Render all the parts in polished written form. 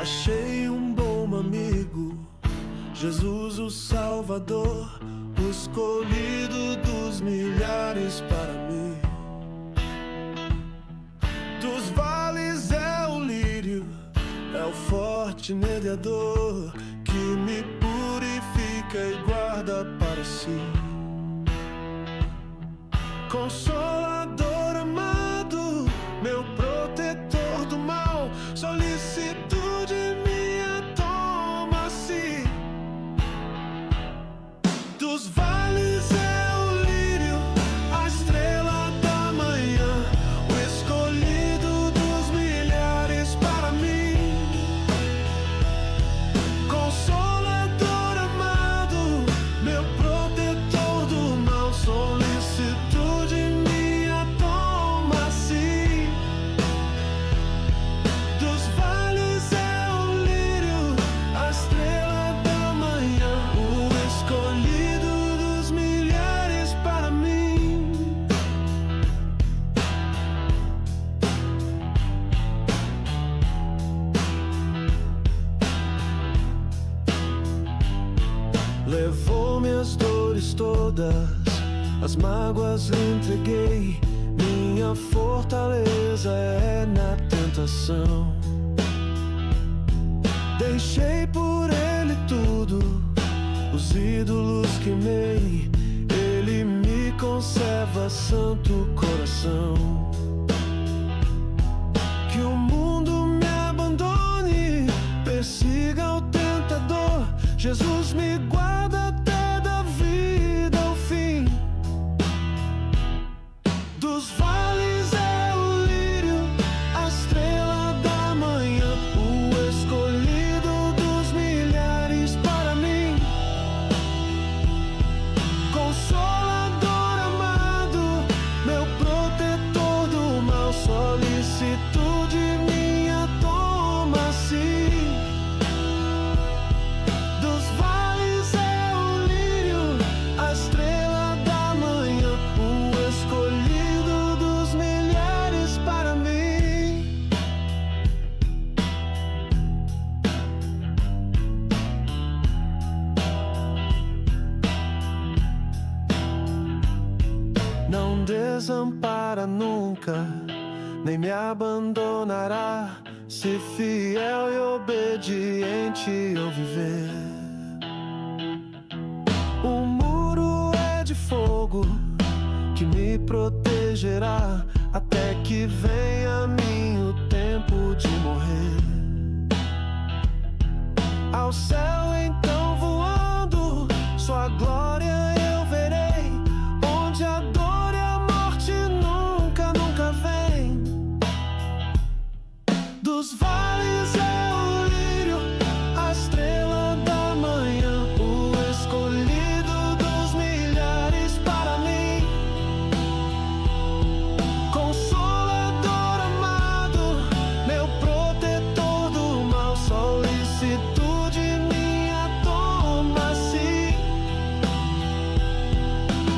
Achei um bom amigo, Jesus o Salvador, o escolhido dos milhares para mim. Dos vales é o lírio, é o forte mediador, que me purifica e guarda para si. Consolador amado, meu protetor do mal, solicitude minha toma-se. Dos vales é o lírio, a estrela da manhã, o escolhido dos milhares para mim. Consolador amado, meu protetor do mal, solicitude minha toma-se. Dos vales é o lírio, a estrela da manhã, o escolhido dos milhares para mim. Levou minhas dores todas, as mágoas lhe entreguei. Minha fortaleza é na tentação. Deixei por ele tudo, os ídolos queimei. Ele me conserva, santo coração. Que o mundo me abandone, persiga o tentador, Jesus me guarda até da vida ao fim. Dos vales é o lírio, a estrela da manhã, o escolhido dos milhares para mim. Consolador amado, meu protetor do mal, solicitude minha toma-se. Dos vales é o lírio, a estrela da manhã, o escolhido dos milhares para mim. Não desampara nunca, nem me abandonará, se fiel e obediente eu viver. O muro é de fogo que me protegerá, até que venha a mim o tempo de morrer. Ao céu então voando, sua glória eu verei, onde a dor e a morte nunca, nunca vem. Dos vales é o lírio, a estrela da manhã, o escolhido dos milhares para mim. Consolador amado, meu protetor do mal, solicitude minha toma-se.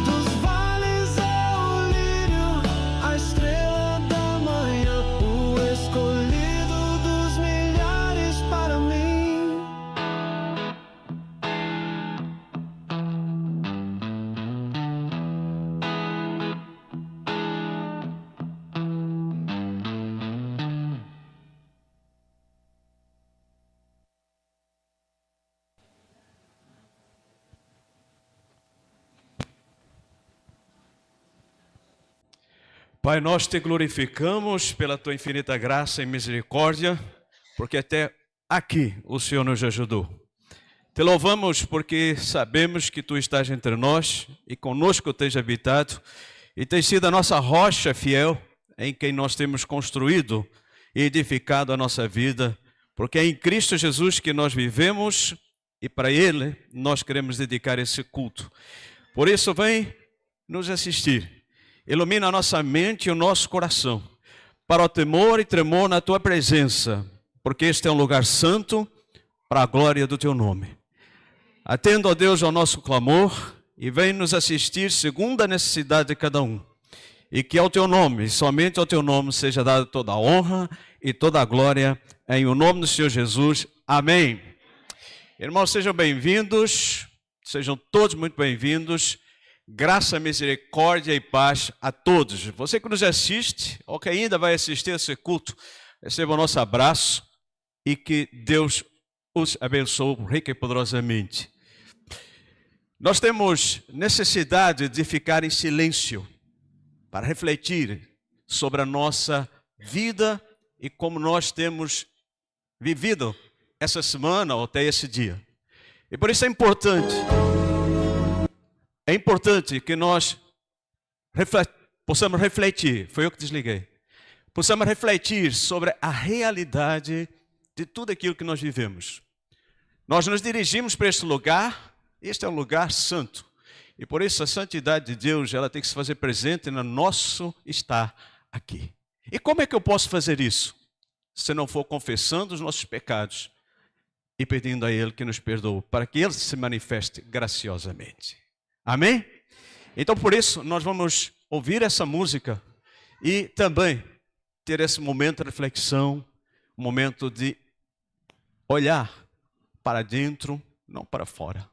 Dos vales é o lírio, a estrela da manhã, o escolhido dos milhares para mim. Pai, nós te glorificamos pela tua infinita graça e misericórdia, porque até aqui o Senhor nos ajudou. Te louvamos porque sabemos que tu estás entre nós e conosco tens habitado e tens sido a nossa rocha fiel em quem nós temos construído e edificado a nossa vida, porque é em Cristo Jesus que nós vivemos e para Ele nós queremos dedicar esse culto. Por isso, vem nos assistir. Ilumina a nossa mente e o nosso coração para o temor e tremor na tua presença, porque este é um lugar santo para a glória do teu nome. Atenda, ó Deus, ao nosso clamor e vem nos assistir segundo a necessidade de cada um. E que ao teu nome, somente ao teu nome, seja dada toda a honra e toda a glória em o nome do Senhor Jesus. Amém. Irmãos, sejam bem-vindos, sejam todos muito bem-vindos. Graça, misericórdia e paz a todos. Você que nos assiste, ou que ainda vai assistir a esse culto, receba o nosso abraço e que Deus os abençoe rica e poderosamente. Nós temos necessidade de ficar em silêncio para refletir sobre a nossa vida e como nós temos vivido essa semana ou até esse dia. E por isso é importante que nós possamos refletir, foi eu que desliguei, possamos refletir sobre a realidade de tudo aquilo que nós vivemos. Nós nos dirigimos para este lugar, este é um lugar santo, e por isso a santidade de Deus, ela tem que se fazer presente no nosso estar aqui. E como é que eu posso fazer isso? Se não for confessando os nossos pecados e pedindo a Ele que nos perdoe, para que Ele se manifeste graciosamente. Amém? Então por isso nós vamos ouvir essa música e também ter esse momento de reflexão, um momento de olhar para dentro, não para fora,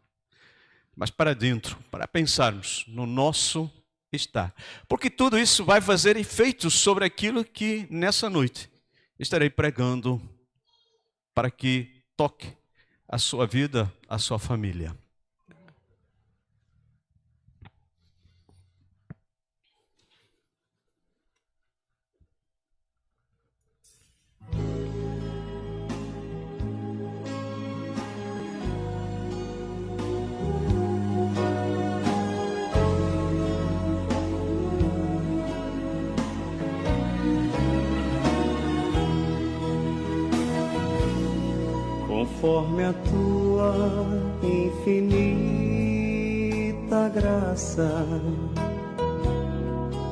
mas para dentro, para pensarmos no nosso estar. Porque tudo isso vai fazer efeito sobre aquilo que nessa noite estarei pregando para que toque a sua vida, a sua família. Conforme a tua infinita graça,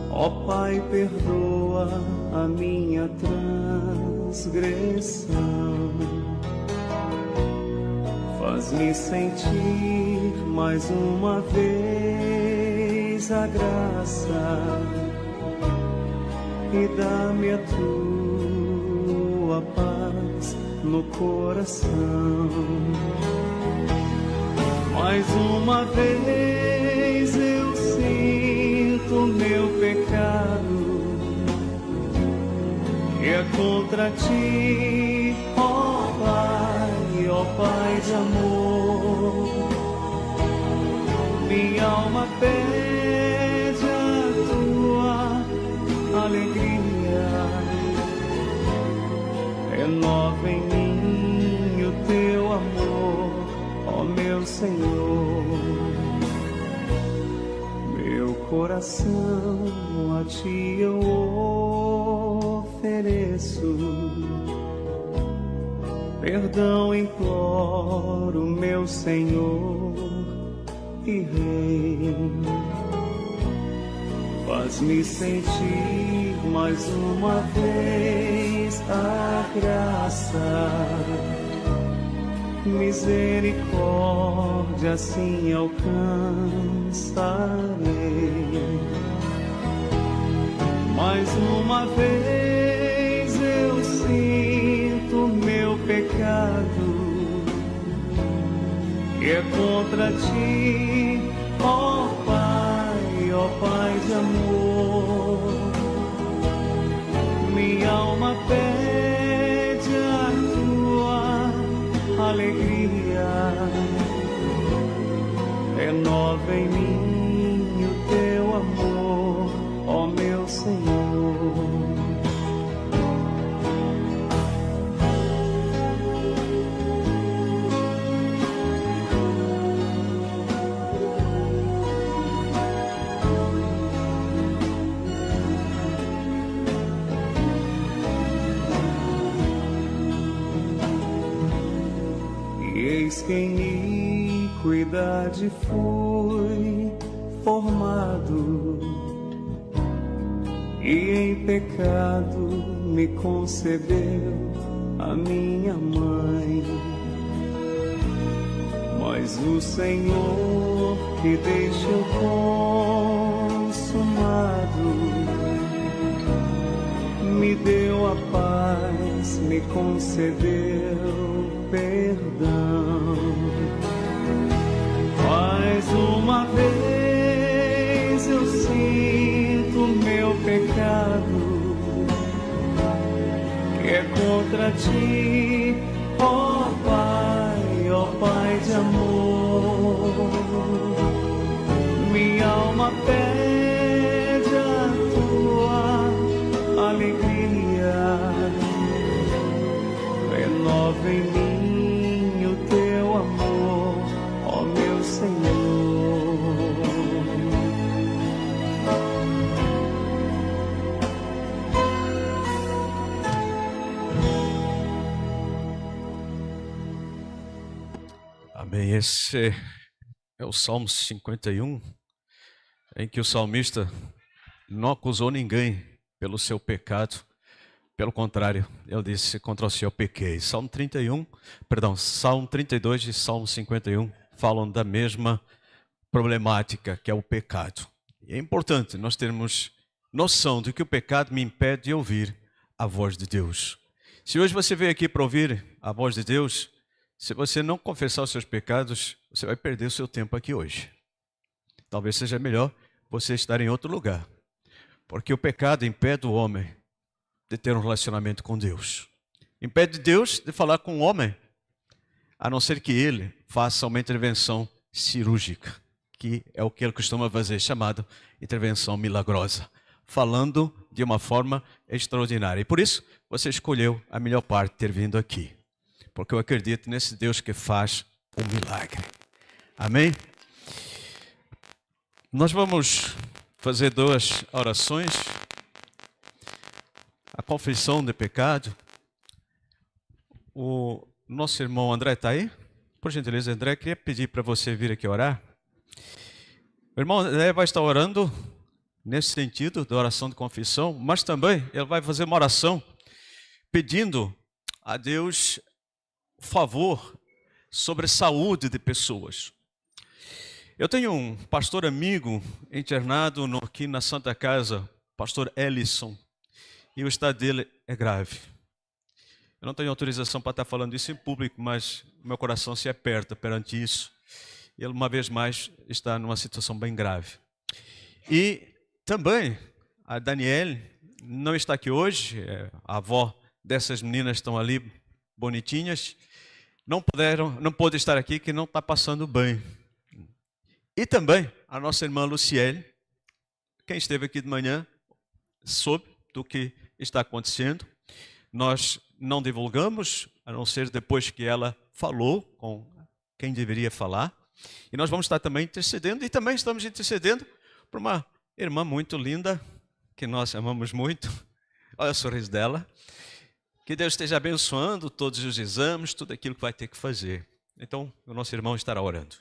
ó Pai, perdoa a minha transgressão. Faz-me sentir mais uma vez a graça e dá-me a tua paz no coração. Mais uma vez eu sinto meu pecado, que é contra ti, ó Pai de amor. Minha alma pede a tua alegria, renova em mim o teu amor, ó meu Senhor. Meu coração a ti eu ofereço, perdão imploro, meu Senhor e Rei. Faz-me sentir mais uma vez a graça, misericórdia assim alcançarei. Mais uma vez eu sinto meu pecado, que é contra ti, ó Pai de amor. Minha alma pede a tua alegria, renova em mim o teu amor, ó meu Senhor. Eis que em iniquidade fui formado, e em pecado me concebeu a minha mãe. Mas o Senhor que deixou consumado me deu a paz me concedeu perdão. Mais uma vez eu sinto meu pecado, que é contra ti, ó Pai de amor. Minha alma pede a tua alegria, renova em mim o teu amor, ó meu Senhor. Amém. Esse é o Salmo 51, em que o salmista não acusou ninguém pelo seu pecado. Pelo contrário, ele disse: contra o Senhor pequei. Salmo 32 e Salmo 51 falam da mesma problemática, que é o pecado. E é importante nós termos noção de que o pecado me impede de ouvir a voz de Deus. Se hoje você veio aqui para ouvir a voz de Deus, se você não confessar os seus pecados, você vai perder o seu tempo aqui hoje. Talvez seja melhor você estar em outro lugar, porque o pecado impede o homem de ter um relacionamento com Deus. Impede Deus de falar com o homem, a não ser que ele faça uma intervenção cirúrgica, que é o que ele costuma fazer, chamado intervenção milagrosa, falando de uma forma extraordinária. E por isso, você escolheu a melhor parte de ter vindo aqui, porque eu acredito nesse Deus que faz um milagre. Amém? Nós vamos fazer duas orações. A confissão de pecado. O nosso irmão André está aí? Por gentileza, André, queria pedir para você vir aqui orar. O irmão André vai estar orando nesse sentido da oração de confissão, mas também ele vai fazer uma oração pedindo a Deus favor sobre saúde de pessoas. Eu tenho um pastor amigo internado aqui na Santa Casa, pastor Ellison, e o estado dele é grave. Eu não tenho autorização para estar falando isso em público, mas meu coração se aperta perante isso. Ele, uma vez mais, está numa situação bem grave. E também a Daniele não está aqui hoje, a avó dessas meninas estão ali, bonitinhas, não pôde estar aqui, que não está passando bem. E também a nossa irmã Luciele, quem esteve aqui de manhã, soube do que está acontecendo. Nós não divulgamos, a não ser depois que ela falou com quem deveria falar. E nós vamos estar também intercedendo, e também estamos intercedendo por uma irmã muito linda, que nós amamos muito. Olha o sorriso dela. Que Deus esteja abençoando todos os exames, tudo aquilo que vai ter que fazer. Então, o nosso irmão estará orando.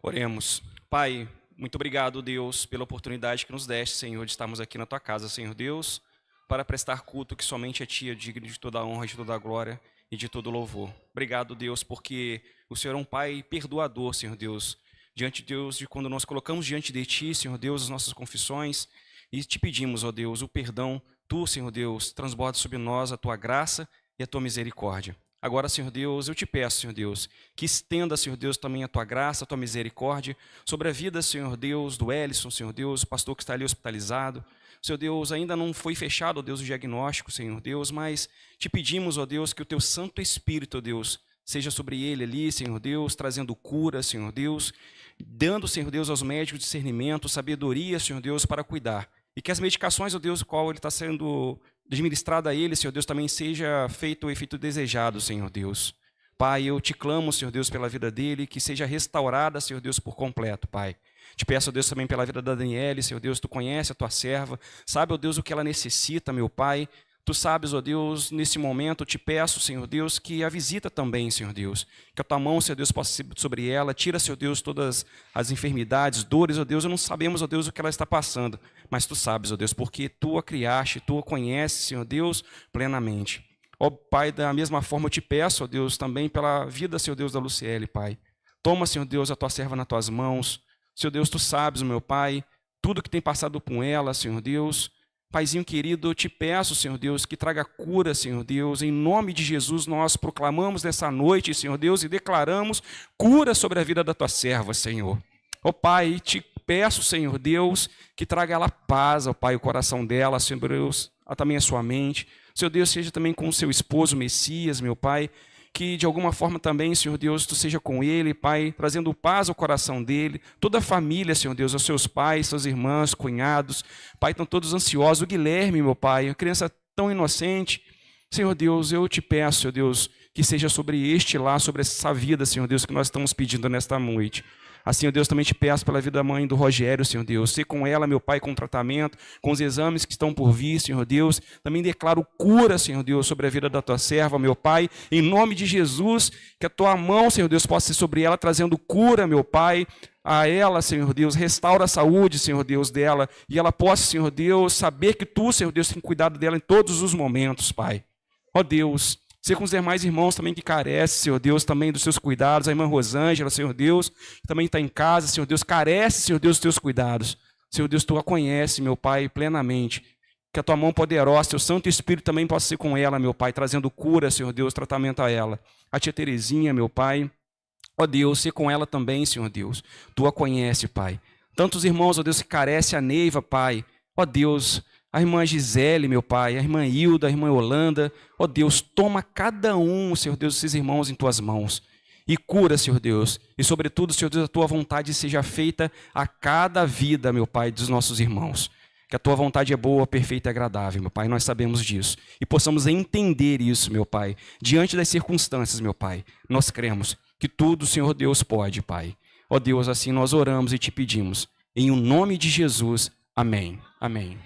Oremos. Pai, muito obrigado, Deus, pela oportunidade que nos deste, Senhor, de estarmos aqui na Tua casa, Senhor Deus, para prestar culto que somente a Ti é digno de toda a honra, de toda a glória e de todo o louvor. Obrigado, Deus, porque o Senhor é um Pai perdoador, Senhor Deus, diante de Deus, de quando nós colocamos diante de Ti, Senhor Deus, as nossas confissões, e te pedimos, ó Deus, o perdão. Tu, Senhor Deus, transborda sobre nós a Tua graça e a Tua misericórdia. Agora, Senhor Deus, eu te peço, Senhor Deus, que estenda, Senhor Deus, também a Tua graça, a Tua misericórdia sobre a vida, Senhor Deus, do Ellison, Senhor Deus, o pastor que está ali hospitalizado. Senhor Deus, ainda não foi fechado, ó Deus, o diagnóstico, Senhor Deus, mas te pedimos, ó Deus, que o Teu Santo Espírito, ó Deus, seja sobre ele ali, Senhor Deus, trazendo cura, Senhor Deus, dando, Senhor Deus, aos médicos discernimento, sabedoria, Senhor Deus, para cuidar. E que as medicações, ó Deus, o qual ele está sendo administrado a ele, Senhor Deus, também seja feito o efeito desejado, Senhor Deus. Pai, eu te clamo, Senhor Deus, pela vida dele, que seja restaurada, Senhor Deus, por completo, Pai. Te peço, ó Deus, também pela vida da Daniele, Senhor Deus, Tu conhece a Tua serva, sabe, ó Deus, o que ela necessita, meu Pai. Tu sabes, ó Deus, nesse momento, eu te peço, Senhor Deus, que a visita também, Senhor Deus. Que a Tua mão, Senhor Deus, possa ser sobre ela. Tira, Senhor Deus, todas as enfermidades, dores, ó Deus. Não sabemos, ó Deus, o que ela está passando. Mas Tu sabes, ó Deus, porque Tu a criaste, Tu a conheces, Senhor Deus, plenamente. Ó Pai, da mesma forma eu te peço, ó Deus, também pela vida, Senhor Deus, da Luciele, Pai. Toma, Senhor Deus, a Tua serva nas Tuas mãos. Senhor Deus, Tu sabes, meu Pai, tudo que tem passado com ela, Senhor Deus. Paizinho querido, eu te peço, Senhor Deus, que traga cura, Senhor Deus. Em nome de Jesus, nós proclamamos nessa noite, Senhor Deus, e declaramos cura sobre a vida da tua serva, Senhor. Ó Pai, te peço, Senhor Deus, que traga ela paz, ó Pai, o coração dela, Senhor Deus, também a sua mente. Senhor Deus, seja também com o seu esposo, Messias, meu Pai, que de alguma forma também, Senhor Deus, tu seja com ele, Pai, trazendo paz ao coração dele, toda a família, Senhor Deus, os seus pais, suas irmãs, cunhados, Pai, estão todos ansiosos, o Guilherme, meu Pai, uma criança tão inocente, Senhor Deus, eu te peço, Senhor Deus, que seja sobre este lá, sobre essa vida, Senhor Deus, que nós estamos pedindo nesta noite. Assim, ó Deus, também te peço pela vida da mãe do Rogério, Senhor Deus. Ser com ela, meu Pai, com o tratamento, com os exames que estão por vir, Senhor Deus. Também declaro cura, Senhor Deus, sobre a vida da tua serva, meu Pai. Em nome de Jesus, que a tua mão, Senhor Deus, possa ser sobre ela, trazendo cura, meu Pai, a ela, Senhor Deus. Restaura a saúde, Senhor Deus, dela. E ela possa, Senhor Deus, saber que tu, Senhor Deus, tem cuidado dela em todos os momentos, Pai. Ó Deus, ser com os demais irmãos também que carecem, Senhor Deus, também dos seus cuidados. A irmã Rosângela, Senhor Deus, que também está em casa, Senhor Deus, carece, Senhor Deus, dos teus cuidados. Senhor Deus, tu a conhece, meu Pai, plenamente. Que a tua mão poderosa, teu Santo Espírito também possa ser com ela, meu Pai, trazendo cura, Senhor Deus, tratamento a ela. A tia Terezinha, meu Pai, ó Deus, ser com ela também, Senhor Deus. Tu a conhece, Pai. Tantos irmãos, ó Deus, que carece a Neiva, Pai. Ó Deus, a irmã Gisele, meu Pai, a irmã Hilda, a irmã Yolanda. Ó Deus, toma cada um, Senhor Deus, desses irmãos em tuas mãos. E cura, Senhor Deus. E sobretudo, Senhor Deus, a tua vontade seja feita a cada vida, meu Pai, dos nossos irmãos. Que a tua vontade é boa, perfeita e agradável, meu Pai. Nós sabemos disso. E possamos entender isso, meu Pai. Diante das circunstâncias, meu Pai. Nós cremos que tudo, Senhor Deus, pode, Pai. Ó Deus, assim nós oramos e te pedimos. Em o nome de Jesus. Amém. Amém.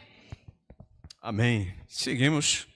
Amém. Seguimos.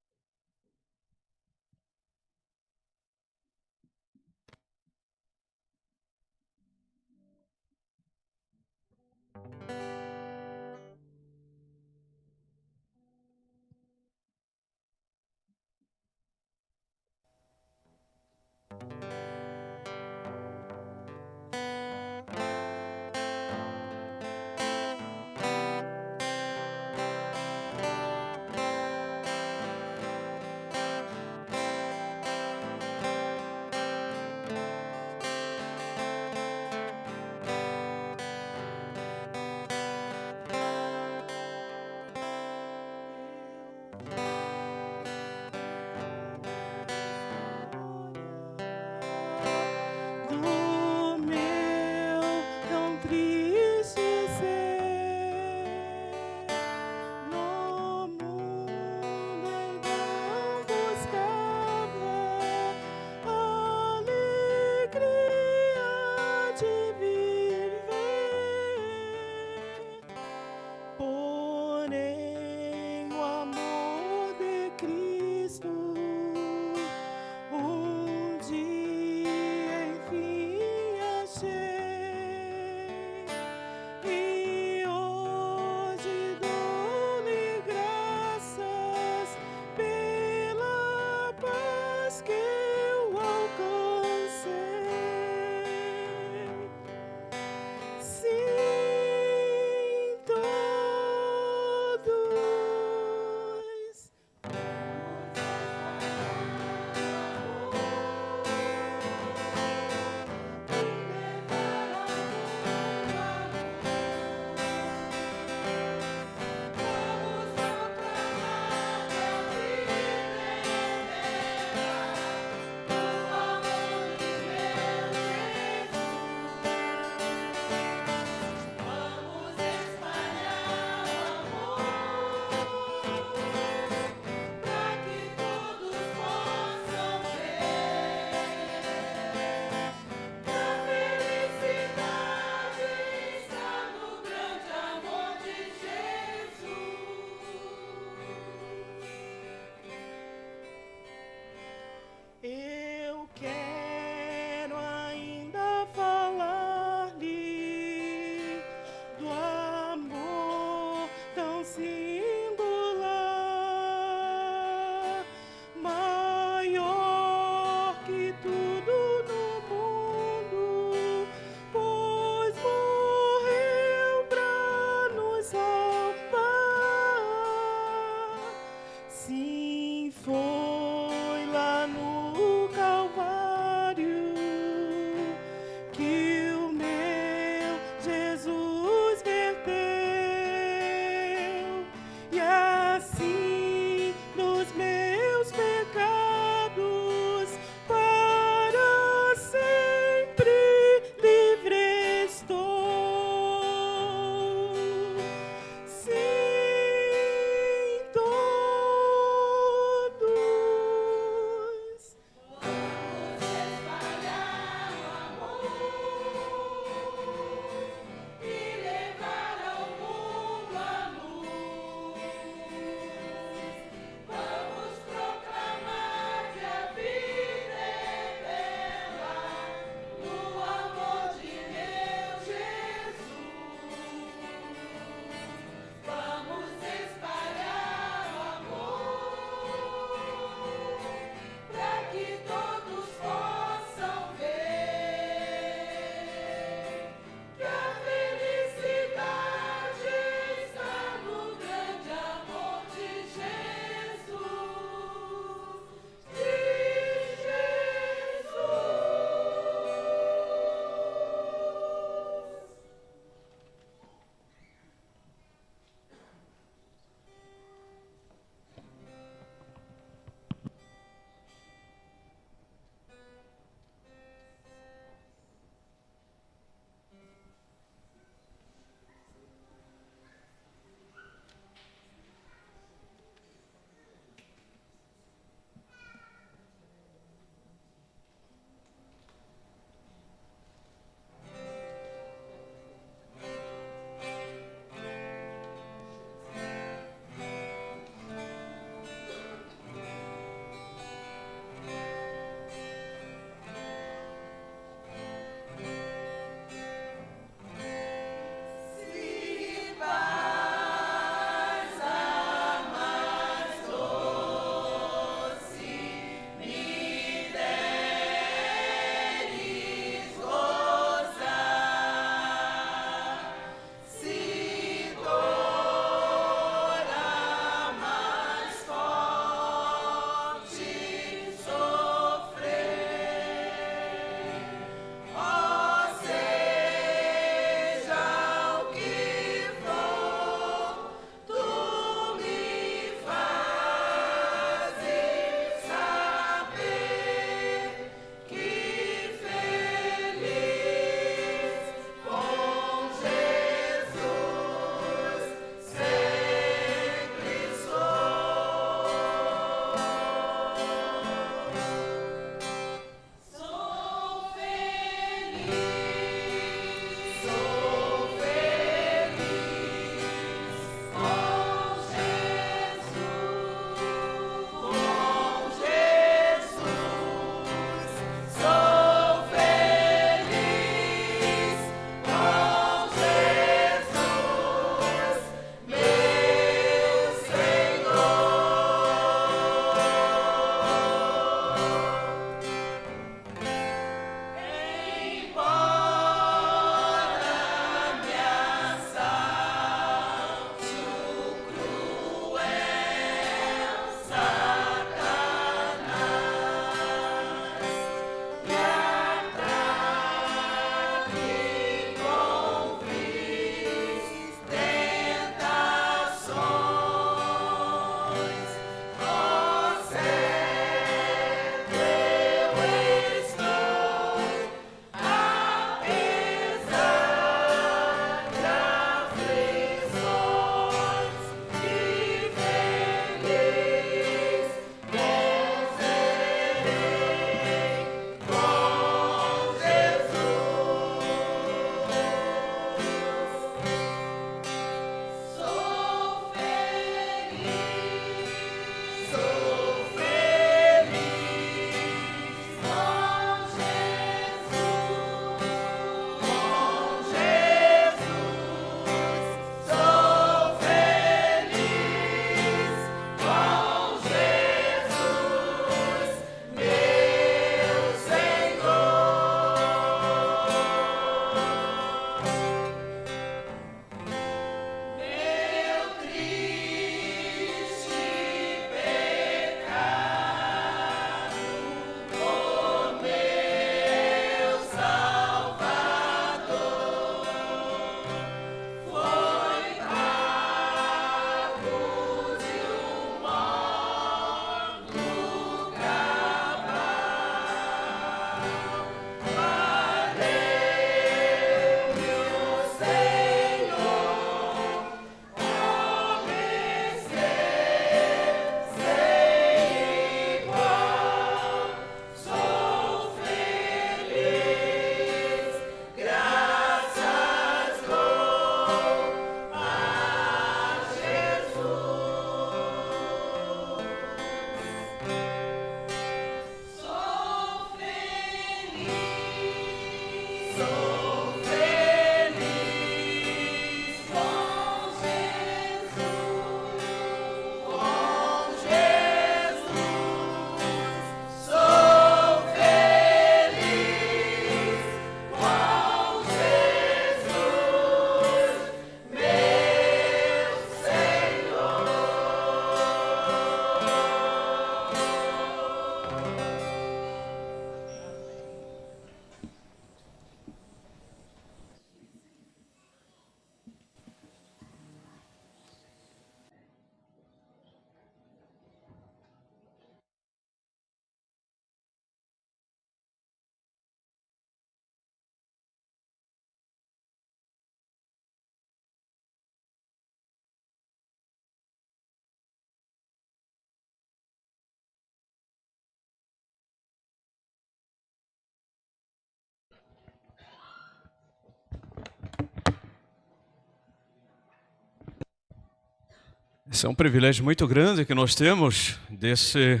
Esse é um privilégio muito grande que nós temos desse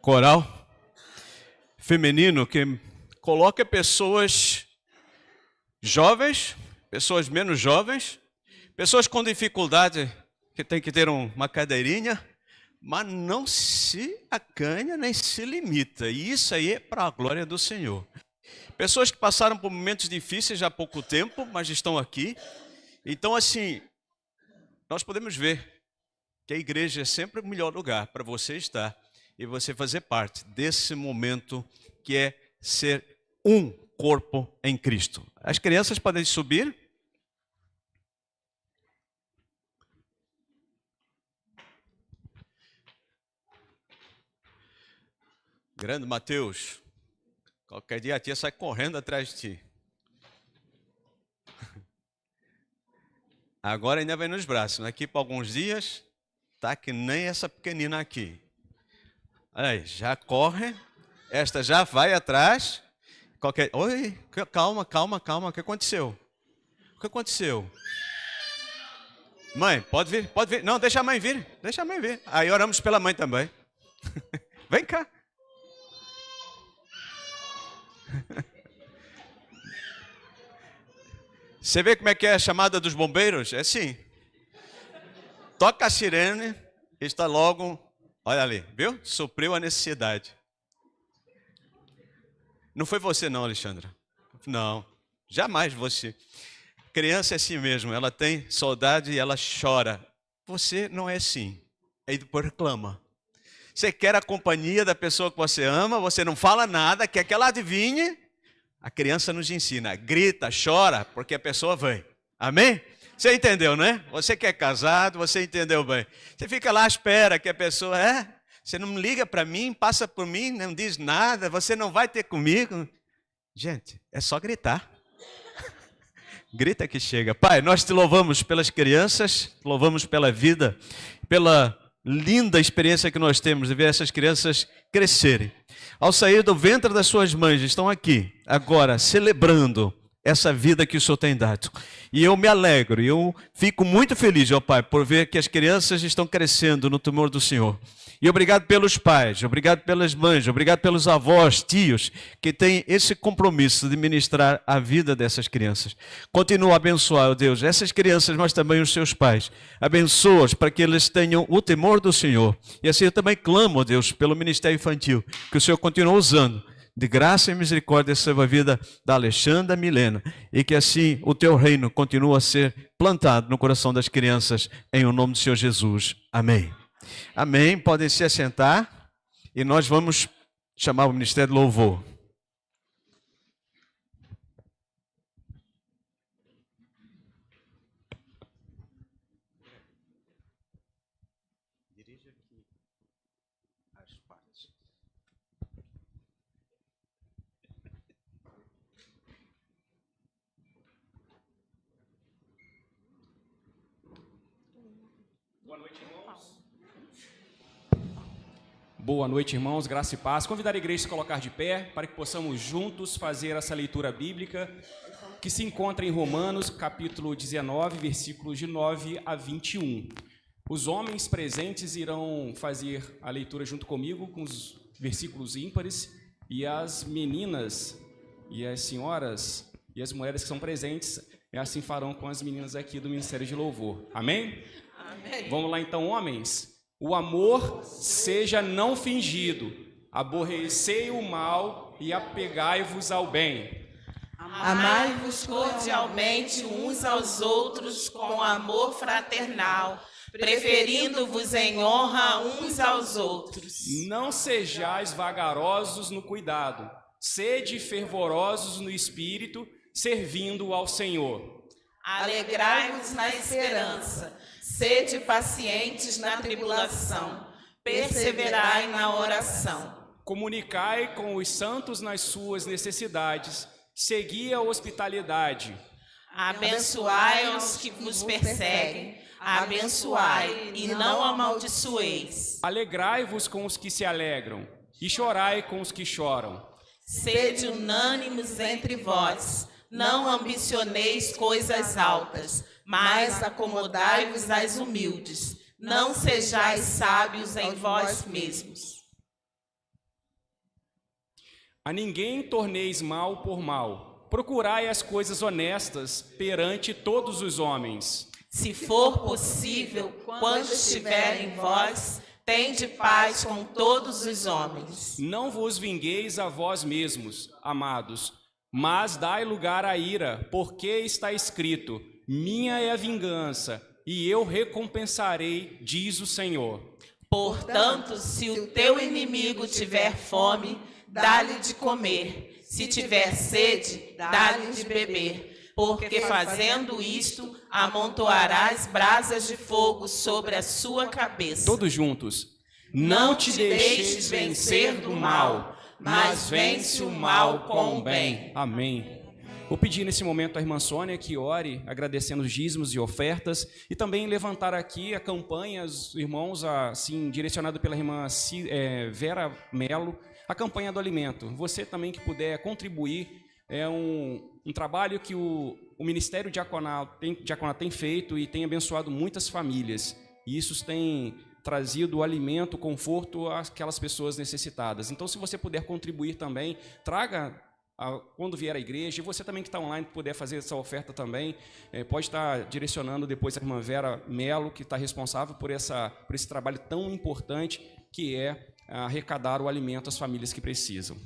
coral feminino que coloca pessoas jovens, pessoas menos jovens, pessoas com dificuldade que tem que ter uma cadeirinha, mas não se acanha nem se limita. E isso aí é para a glória do Senhor. Pessoas que passaram por momentos difíceis há pouco tempo, mas estão aqui. Então, assim, nós podemos ver que a igreja é sempre o melhor lugar para você estar e você fazer parte desse momento que é ser um corpo em Cristo. As crianças podem subir. Grande Mateus, qualquer dia a tia sai correndo atrás de ti. Agora ainda vem nos braços, daqui para alguns dias, tá que nem essa pequenina aqui. Aí, já corre, esta já vai atrás. Oi, calma, o que aconteceu? O que aconteceu? Mãe, pode vir. Não, deixa a mãe vir. Aí oramos pela mãe também. Vem cá. Você vê como é que é a chamada dos bombeiros? É assim. Toca a sirene, está logo, olha ali, viu? Supriu a necessidade. Não foi você não, Alexandra. Não, jamais você. Criança é assim mesmo, ela tem saudade e ela chora. Você não é assim. Aí depois reclama. Você quer a companhia da pessoa que você ama, você não fala nada, quer que ela adivinhe. A criança nos ensina, grita, chora, porque a pessoa vem. Amém? Você entendeu, né? Você que é casado, você entendeu bem. Você fica lá à espera que a pessoa, você não liga para mim, passa por mim, não diz nada, você não vai ter comigo. Gente, é só gritar. Grita que chega. Pai, nós te louvamos pelas crianças, louvamos pela vida, pela linda experiência que nós temos de ver essas crianças crescerem. Ao sair do ventre das suas mães, estão aqui, agora, celebrando essa vida que o Senhor tem dado. E eu me alegro, eu fico muito feliz, ó Pai, por ver que as crianças estão crescendo no temor do Senhor. E obrigado pelos pais, obrigado pelas mães, obrigado pelos avós, tios, que têm esse compromisso de ministrar a vida dessas crianças. Continua a abençoar, ó Deus, essas crianças, mas também os seus pais. Abençoa-os para que eles tenham o temor do Senhor. E assim eu também clamo, ó Deus, pelo ministério infantil, que o Senhor continue usando de graça e misericórdia sobre a vida da Alexandra Milena, e que assim o teu reino continue a ser plantado no coração das crianças, em o nome do Senhor Jesus. Amém. Amém. Podem se assentar e nós vamos chamar o Ministério de Louvor. Dirige aqui as partes. Boa noite, irmãos. Boa noite, irmãos. Graça e paz. Convidar a igreja a se colocar de pé para que possamos juntos fazer essa leitura bíblica que se encontra em Romanos, capítulo 19, versículos de 9 a 21. Os homens presentes irão fazer a leitura junto comigo com os versículos ímpares, e as meninas e as senhoras e as mulheres que são presentes assim farão com as meninas aqui do Ministério de Louvor. Amém? Amém. Vamos lá então, homens. O amor seja não fingido, aborrecei o mal e apegai-vos ao bem. Amai-vos cordialmente uns aos outros com amor fraternal, preferindo-vos em honra uns aos outros. Não sejais vagarosos no cuidado, sede fervorosos no espírito, servindo ao Senhor. Alegrai-vos na esperança, sede pacientes na tribulação, perseverai na oração. Comunicai com os santos nas suas necessidades, segui a hospitalidade. Abençoai os que vos perseguem, abençoai e não amaldiçoeis. Alegrai-vos com os que se alegram, e chorai com os que choram. Sede unânimes entre vós, não ambicioneis coisas altas, mas acomodai-vos às humildes. Não sejais sábios em vós mesmos. A ninguém torneis mal por mal. Procurai as coisas honestas perante todos os homens. Se for possível, quando estiver em vós, tende paz com todos os homens. Não vos vingueis a vós mesmos, amados, mas dai lugar à ira, porque está escrito: minha é a vingança, e eu recompensarei, diz o Senhor. Portanto, se o teu inimigo tiver fome, dá-lhe de comer. Se tiver sede, dá-lhe de beber. Porque fazendo isto, amontoarás brasas de fogo sobre a sua cabeça. Todos juntos. Não te deixes vencer do mal, mas vence o mal com o bem. Amém. Vou pedir nesse momento à irmã Sônia que ore, agradecendo os dízimos e ofertas, e também levantar aqui a campanha, os irmãos, assim, direcionado pela irmã Vera Melo, a campanha do alimento. Você também que puder contribuir, é um trabalho que o Ministério Diaconal tem feito e tem abençoado muitas famílias, e isso tem trazido o alimento, o conforto àquelas pessoas necessitadas. Então, se você puder contribuir também, traga quando vier à igreja, e você também que está online puder fazer essa oferta também, pode estar direcionando depois a irmã Vera Melo, que está responsável por esse trabalho tão importante que é arrecadar o alimento às famílias que precisam.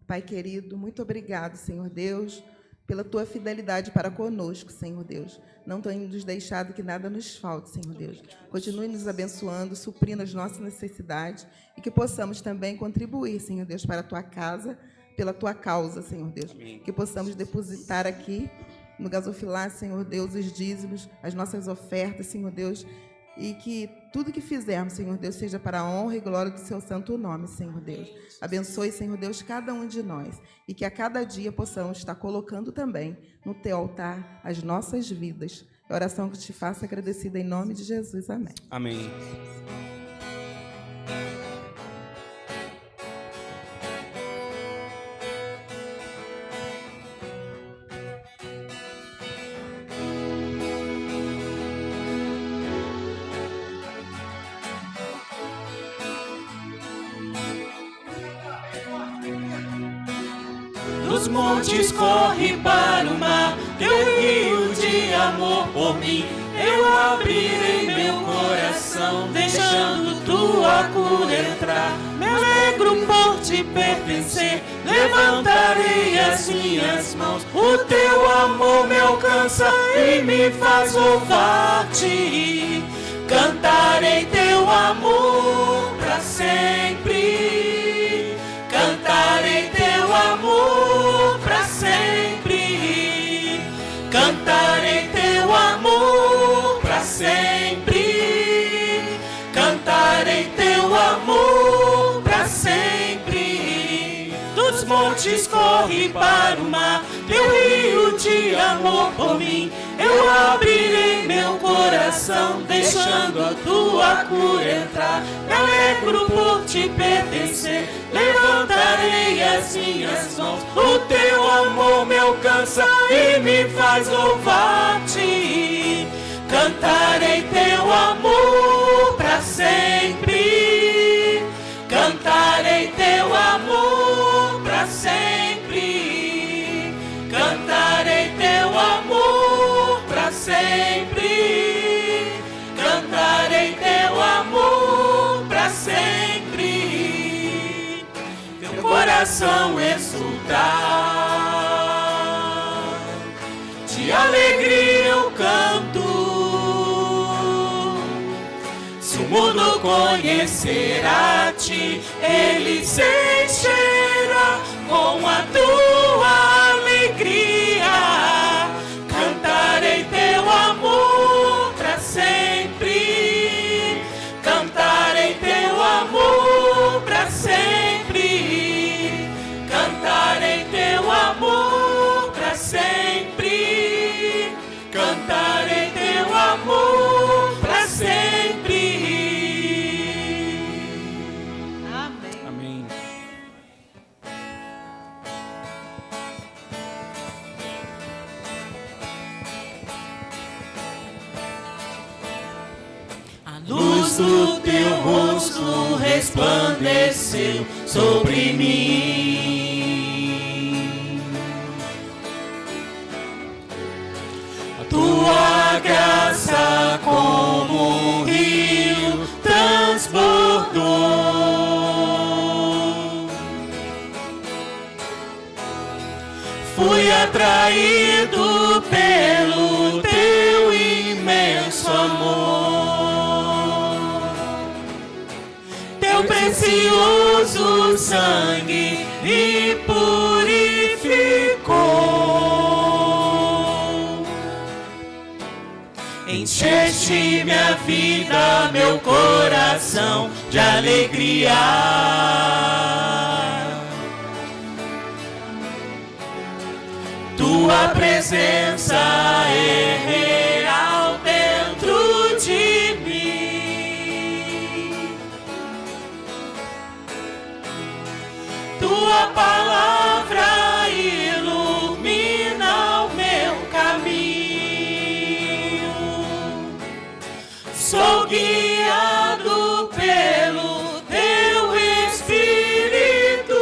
Pai querido, muito obrigado, Senhor Deus, pela tua fidelidade para conosco, Senhor Deus. Não tenha nos deixado que nada nos falte, Senhor Deus. Continue nos abençoando, suprindo as nossas necessidades e que possamos também contribuir, Senhor Deus, para a tua casa, pela tua causa, Senhor Deus. Amém. Que possamos depositar aqui no gasofilar, Senhor Deus, os dízimos, as nossas ofertas, Senhor Deus, e que tudo que fizermos, Senhor Deus, seja para a honra e glória do seu santo nome, Senhor Deus. Abençoe, Senhor Deus, cada um de nós e que a cada dia possamos estar colocando também no teu altar as nossas vidas. É a oração que te faço agradecida em nome de Jesus. Amém. Amém. Dos montes corre para o mar, teu rio de amor por mim. Eu abrirei meu coração, deixando tua cura entrar. Me alegro por te pertencer, levantarei as minhas mãos. O teu amor me alcança e me faz louvar-te. Cantarei teu amor para sempre. Cantarei teu amor para sempre. Cantarei teu amor para sempre. Cantarei teu amor para sempre. Dos montes corre para o mar, teu rio de amor por mim. Eu abrirei meu coração, deixando a tua cura entrar. Me alegro por te pertencer, levantarei as minhas mãos. O teu amor me alcança e me faz louvar-te. Cantarei teu amor para sempre. Cantarei teu amor para sempre. Cantarei teu amor para sempre. Cantarei teu amor para sempre. Teu coração exultar, de alegria eu canto. Se o mundo conhecer a ti, ele se encherá com a tua alegria. Cantarei teu amor para sempre. Cantarei teu amor para sempre. Cantarei teu amor para sempre. Cantarei teu amor para sempre. Amém. teu rosto resplandeceu sobre mim. A tua graça como um rio transbordou. Fui atraído pelo teu imenso amor. Teu precioso sangue me purificou. Encheste minha vida, meu coração de alegria. Tua presença é real dentro de mim. Tua palavra ilumina o meu caminho. Sou guiado pelo teu Espírito.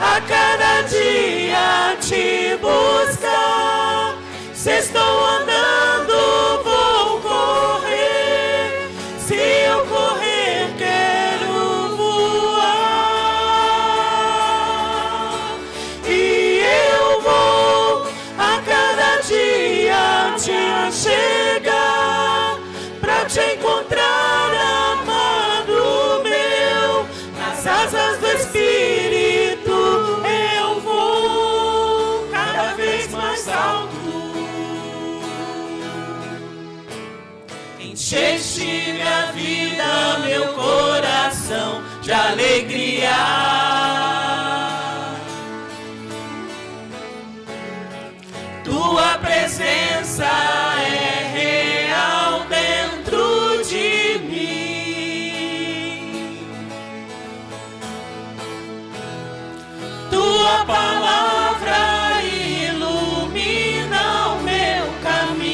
A cada dia te buscar. Se estou andando, vou correr. Se eu correr, quero voar. E eu vou a cada dia te chegar pra te encontrar, amado meu, nas asas do Espírito. Encheste minha vida, meu coração de alegria. Tua presença é real dentro de mim. Tua palavra ilumina o meu caminho.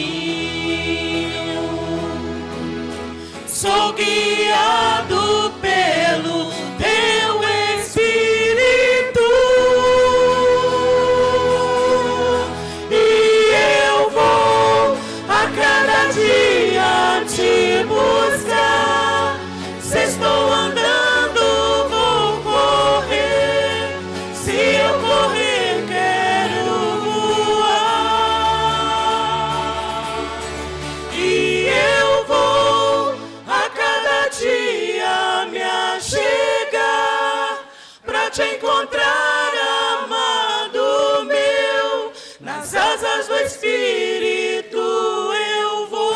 Sou guiado pelo teu Espírito. E eu vou a cada dia te buscar. Se estou andando, vou correr. Se eu correr, quero voar. E eu vou a cada dia me achegar pra te encontrar, amado meu, nas asas do Espírito eu vou.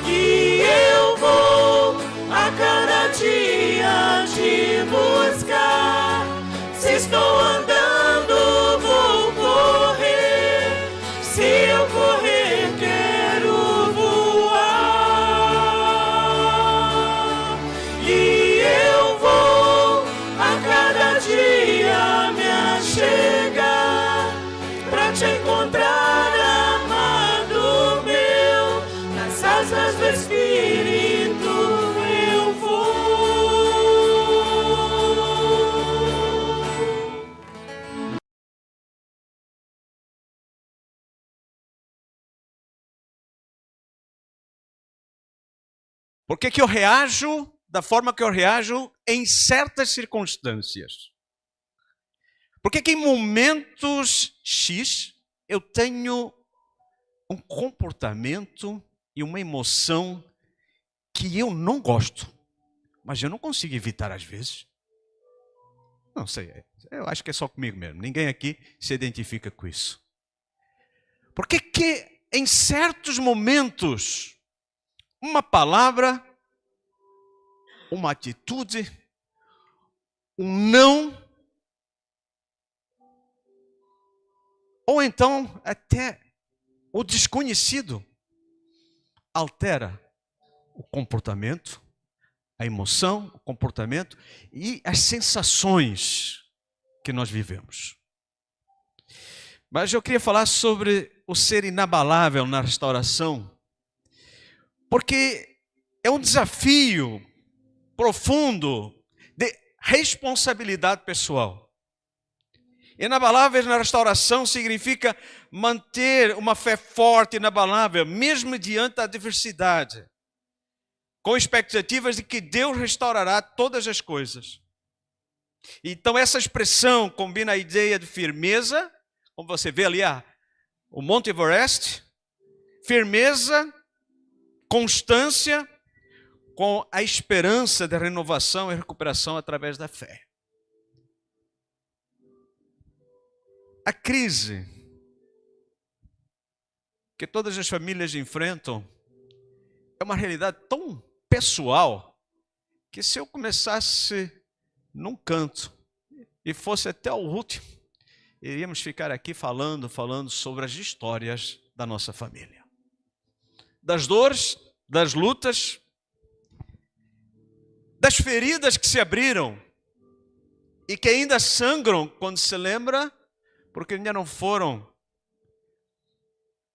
E eu vou a cada dia te buscar. Se estou andando, vou correr. Se eu correr, quero voar. E eu vou a cada dia me achegar pra te encontrar, amado meu, nas asas do Espírito eu vou. Por que que eu reajo da forma que eu reajo em certas circunstâncias? Por que que em momentos X eu tenho um comportamento e uma emoção que eu não gosto, mas eu não consigo evitar às vezes? Não sei, eu acho que é só comigo mesmo. Ninguém aqui se identifica com isso. Por que que em certos momentos uma palavra, uma atitude, um não, ou então até o desconhecido, altera o comportamento, a emoção, o comportamento e as sensações que nós vivemos? Mas eu queria falar sobre o ser inabalável na restauração, porque é um desafio profundo de responsabilidade pessoal. Inabaláveis na restauração significa manter uma fé forte, inabalável, mesmo diante da adversidade, com expectativas de que Deus restaurará todas as coisas. Então essa expressão combina a ideia de firmeza, como você vê ali o Monte Everest, firmeza, constância, com a esperança de renovação e recuperação através da fé. A crise que todas as famílias enfrentam é uma realidade tão pessoal que se eu começasse num canto e fosse até o último, iríamos ficar aqui falando sobre as histórias da nossa família. Das dores, das lutas, das feridas que se abriram e que ainda sangram quando se lembra, porque ainda não foram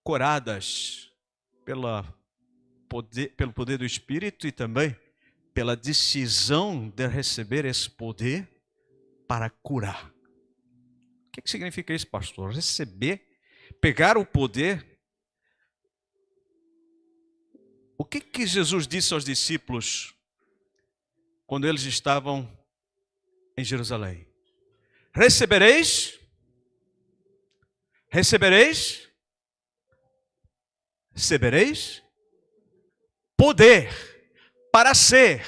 curadas pelo poder do Espírito e também pela decisão de receber esse poder para curar. O que significa isso, pastor? Receber, pegar o poder. O que Jesus disse aos discípulos quando eles estavam em Jerusalém? Recebereis poder para ser.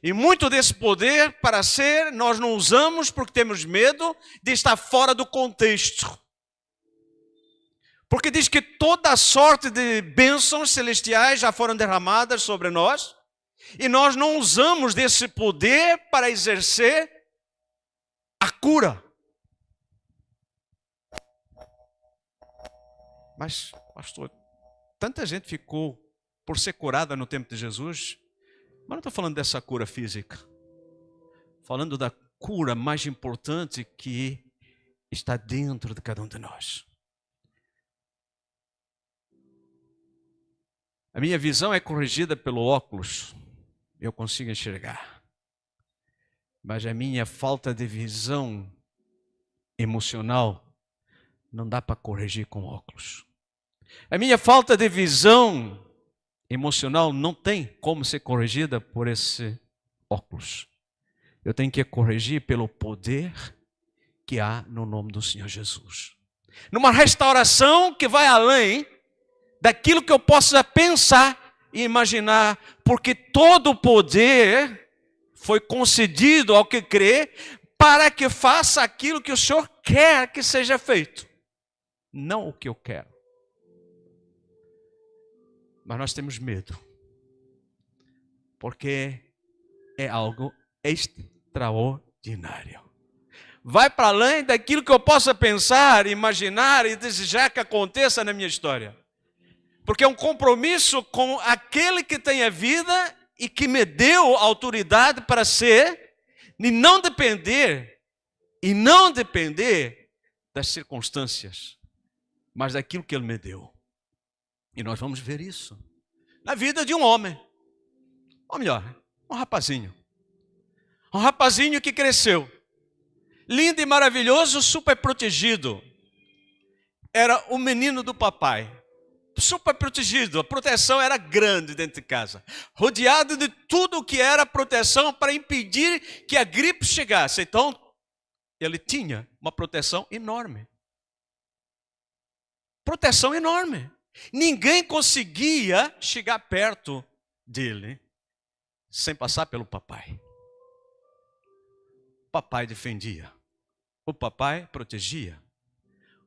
E muito desse poder para ser nós não usamos porque temos medo de estar fora do contexto. Porque diz que toda sorte de bênçãos celestiais já foram derramadas sobre nós e nós não usamos desse poder para exercer a cura. Mas, pastor, tanta gente ficou por ser curada no tempo de Jesus, mas não estou falando dessa cura física. Falando da cura mais importante que está dentro de cada um de nós. A minha visão é corrigida pelo óculos, eu consigo enxergar. Mas a minha falta de visão emocional não dá para corrigir com óculos. A minha falta de visão emocional não tem como ser corrigida por esse óculos. Eu tenho que corrigir pelo poder que há no nome do Senhor Jesus. Numa restauração que vai além daquilo que eu possa pensar e imaginar, porque todo o poder foi concedido ao que crê para que faça aquilo que o Senhor quer que seja feito, não o que eu quero. Mas nós temos medo, porque é algo extraordinário. Vai para além daquilo que eu possa pensar, imaginar e desejar que aconteça na minha história. Porque é um compromisso com aquele que tem a vida e que me deu autoridade para ser, e não depender das circunstâncias, mas daquilo que Ele me deu. E nós vamos ver isso na vida de um homem, ou melhor, um rapazinho. Um rapazinho que cresceu, lindo e maravilhoso, super protegido. Era o menino do papai, super protegido, a proteção era grande dentro de casa, rodeado de tudo o que era proteção para impedir que a gripe chegasse. Então, ele tinha uma proteção enorme. Proteção enorme. Ninguém conseguia chegar perto dele sem passar pelo papai. O papai defendia, o papai protegia,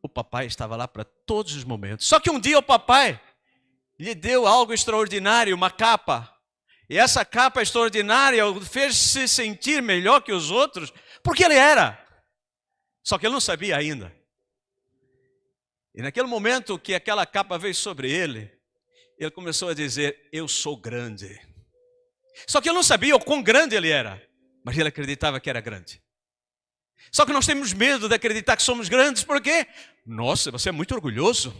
o papai estava lá para todos os momentos. Só que um dia o papai lhe deu algo extraordinário, uma capa. E essa capa extraordinária o fez se sentir melhor que os outros, porque ele era. Só que ele não sabia ainda. E naquele momento que aquela capa veio sobre ele, ele começou a dizer, eu sou grande. Só que ele não sabia o quão grande ele era, mas ele acreditava que era grande. Só que nós temos medo de acreditar que somos grandes, por quê? Nossa, você é muito orgulhoso.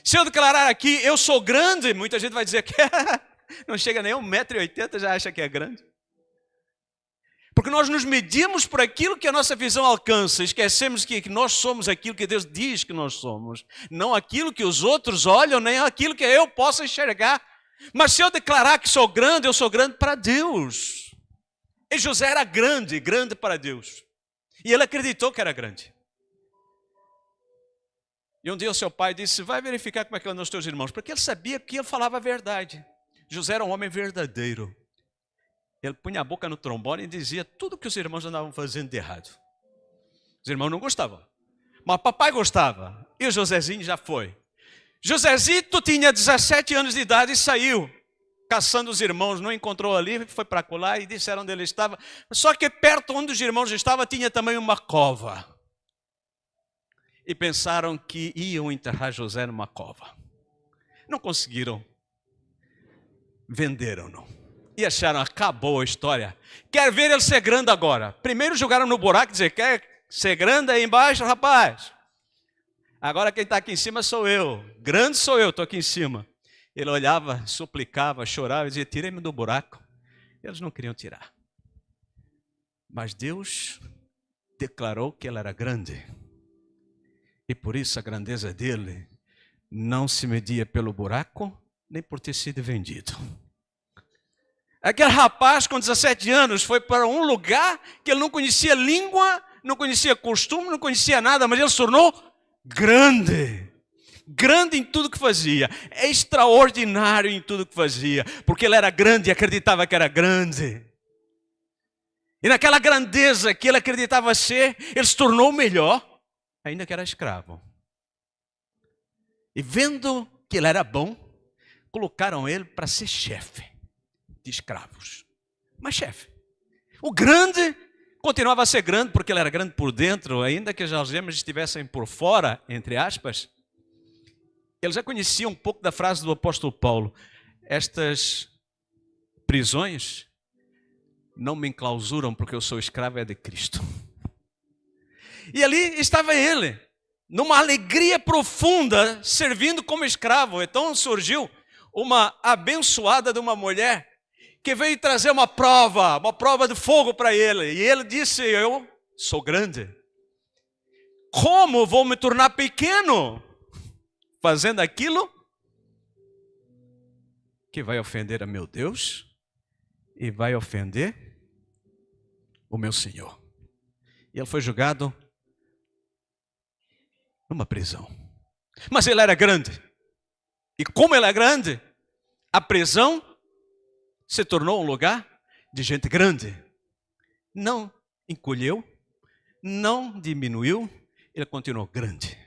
Se eu declarar aqui, eu sou grande, muita gente vai dizer que não chega nem a 1,80 m, já acha que é grande. Porque nós nos medimos por aquilo que a nossa visão alcança, esquecemos que nós somos aquilo que Deus diz que nós somos, não aquilo que os outros olham, nem aquilo que eu possa enxergar. Mas se eu declarar que sou grande, eu sou grande para Deus. E José era grande, grande para Deus. E ele acreditou que era grande. E um dia o seu pai disse, vai verificar como é que andam os teus irmãos, porque ele sabia que ele falava a verdade. José era um homem verdadeiro. Ele punha a boca no trombone e dizia tudo que os irmãos andavam fazendo de errado. Os irmãos não gostavam, mas papai gostava. E o Josézinho já foi. Josezito tinha 17 anos de idade e saiu caçando os irmãos, não encontrou ali, foi para colar e disseram onde ele estava. Só que perto onde os irmãos estavam tinha também uma cova. E pensaram que iam enterrar José numa cova. Não conseguiram. Venderam-no. E acharam, acabou a história. Quer ver ele ser grande agora? Primeiro jogaram no buraco e dizer, quer ser grande aí embaixo, rapaz? Agora quem está aqui em cima sou eu. Grande sou eu, estou aqui em cima. Ele olhava, suplicava, chorava e dizia, tirei-me do buraco. Eles não queriam tirar. Mas Deus declarou que ele era grande. E por isso a grandeza dele não se media pelo buraco, nem por ter sido vendido. Aquele rapaz com 17 anos foi para um lugar que ele não conhecia língua, não conhecia costume, não conhecia nada, mas ele se tornou grande. Grande em tudo que fazia, extraordinário em tudo que fazia, porque ele era grande e acreditava que era grande. E naquela grandeza que ele acreditava ser, ele se tornou melhor, ainda que era escravo. E vendo que ele era bom, colocaram ele para ser chefe de escravos. Mas chefe. O grande continuava a ser grande, porque ele era grande por dentro, ainda que as algemas estivessem por fora, entre aspas. Ele já conhecia um pouco da frase do apóstolo Paulo. Estas prisões não me enclausuram porque eu sou escravo é de Cristo. E ali estava ele, numa alegria profunda, servindo como escravo. Então surgiu uma abençoada de uma mulher que veio trazer uma prova de fogo para ele. E ele disse, eu sou grande. Como vou me tornar pequeno? Fazendo aquilo que vai ofender a meu Deus e vai ofender o meu Senhor. E ele foi julgado numa prisão. Mas ele era grande. E como ele é grande, a prisão se tornou um lugar de gente grande. Não encolheu, não diminuiu, ele continuou grande.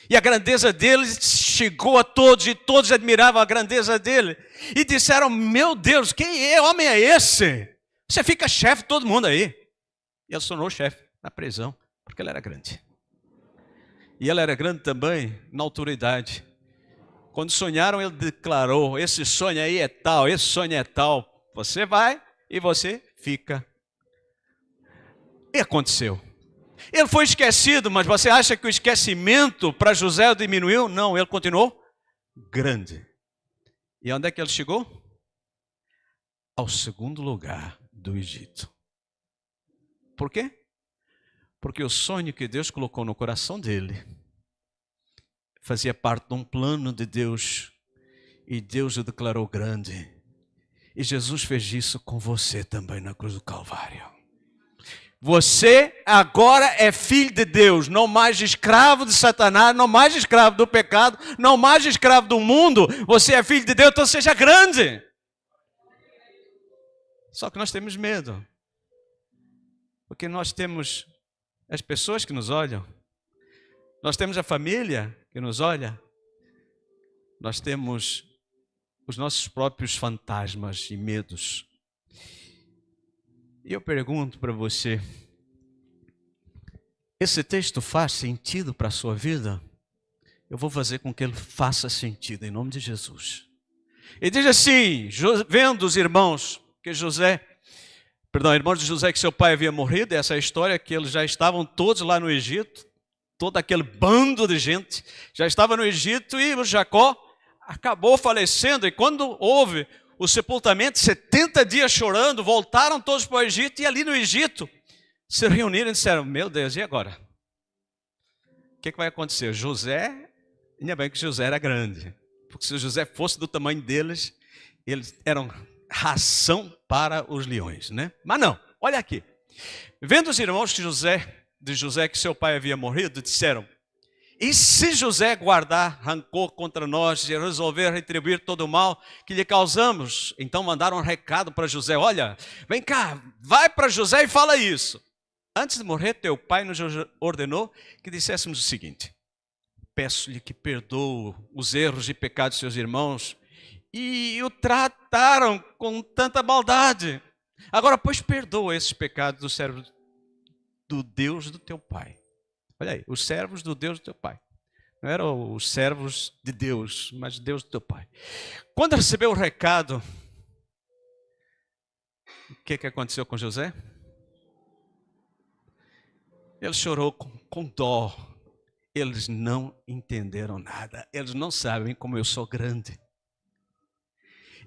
E a grandeza dele chegou a todos, e todos admiravam a grandeza dele. E disseram, meu Deus, quem homem é esse? Você fica chefe de todo mundo aí. E ele se tornou chefe na prisão, porque ele era grande. E ele era grande também na autoridade. Quando sonharam, ele declarou, esse sonho aí é tal, esse sonho é tal. Você vai e você fica. E aconteceu. Ele foi esquecido, mas você acha que o esquecimento para José diminuiu? Não, ele continuou grande. E onde é que ele chegou? Ao segundo lugar do Egito. Por quê? Porque o sonho que Deus colocou no coração dele fazia parte de um plano de Deus, e Deus o declarou grande. E Jesus fez isso com você também na cruz do Calvário. Você agora é filho de Deus, não mais escravo de Satanás, não mais escravo do pecado, não mais escravo do mundo. Você é filho de Deus, então seja grande. Só que nós temos medo, porque nós temos as pessoas que nos olham, nós temos a família que nos olha, nós temos os nossos próprios fantasmas e medos. E eu pergunto para você, esse texto faz sentido para a sua vida? Eu vou fazer com que ele faça sentido, em nome de Jesus. Ele diz assim, vendo os irmãos que José Perdão, irmãos de José, que seu pai havia morrido, essa é a história que eles já estavam todos lá no Egito, todo aquele bando de gente já estava no Egito e o Jacó acabou falecendo. E quando houve o sepultamento, 70 dias chorando, voltaram todos para o Egito e ali no Egito se reuniram e disseram: meu Deus, e agora? O que vai acontecer? José, ainda bem que José era grande, porque se José fosse do tamanho deles, eles eram ração para os leões, né? Mas não, olha aqui. Vendo os irmãos de José que seu pai havia morrido, disseram: e se José guardar rancor contra nós e resolver retribuir todo o mal que lhe causamos? Então mandaram um recado para José: olha, vem cá, vai para José e fala isso. Antes de morrer, teu pai nos ordenou que disséssemos o seguinte: peço-lhe que perdoe os erros e pecados de seus irmãos, e o trataram com tanta maldade. Agora, pois, perdoa esses pecados dos servos do Deus do teu pai. Olha aí, os servos do Deus do teu pai. Não eram os servos de Deus, mas Deus do teu pai. Quando recebeu o recado, o que aconteceu com José? Ele chorou com dó. Eles não entenderam nada. Eles não sabem como eu sou grande.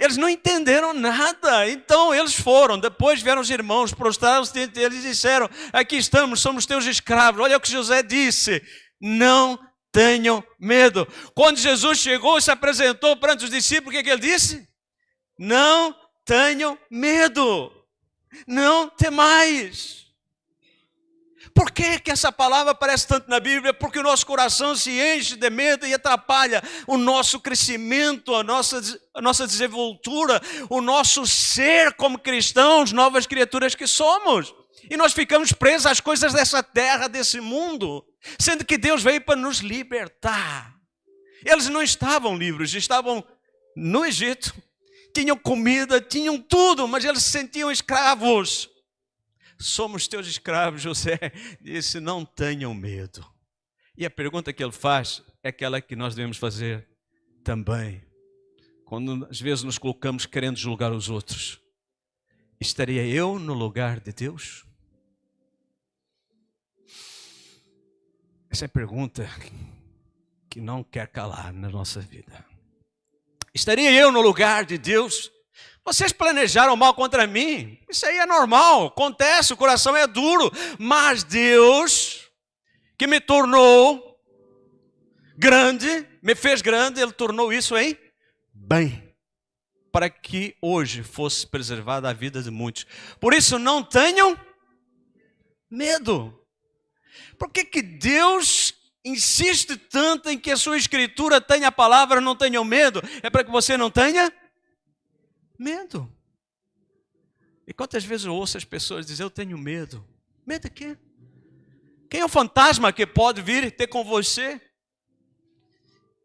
Eles não entenderam nada. Então eles foram. Depois vieram os irmãos, prostraram-se diante deles e disseram: aqui estamos, somos teus escravos. Olha o que José disse: não tenham medo. Quando Jesus chegou e se apresentou perante os discípulos, o que ele disse? Não tenham medo. Não temais. Por que essa palavra aparece tanto na Bíblia? Porque o nosso coração se enche de medo e atrapalha o nosso crescimento, a nossa desenvoltura, o nosso ser como cristãos, novas criaturas que somos. E nós ficamos presos às coisas dessa terra, desse mundo, sendo que Deus veio para nos libertar. Eles não estavam livres, estavam no Egito, tinham comida, tinham tudo, mas eles se sentiam escravos. Somos teus escravos, José disse: não tenham medo. E a pergunta que ele faz é aquela que nós devemos fazer também. Quando às vezes nos colocamos querendo julgar os outros: estaria eu no lugar de Deus? Essa é a pergunta que não quer calar na nossa vida. Estaria eu no lugar de Deus? Vocês planejaram mal contra mim, isso aí é normal, acontece, o coração é duro, mas Deus, que me tornou grande, me fez grande, Ele tornou isso em bem, para que hoje fosse preservada a vida de muitos. Por isso não tenham medo. Por que Deus insiste tanto em que a sua escritura tenha a palavra não tenham medo? É para que você não tenha medo. E quantas vezes eu ouço as pessoas dizer: eu tenho medo. Medo de quê? Quem é o fantasma que pode vir ter com você?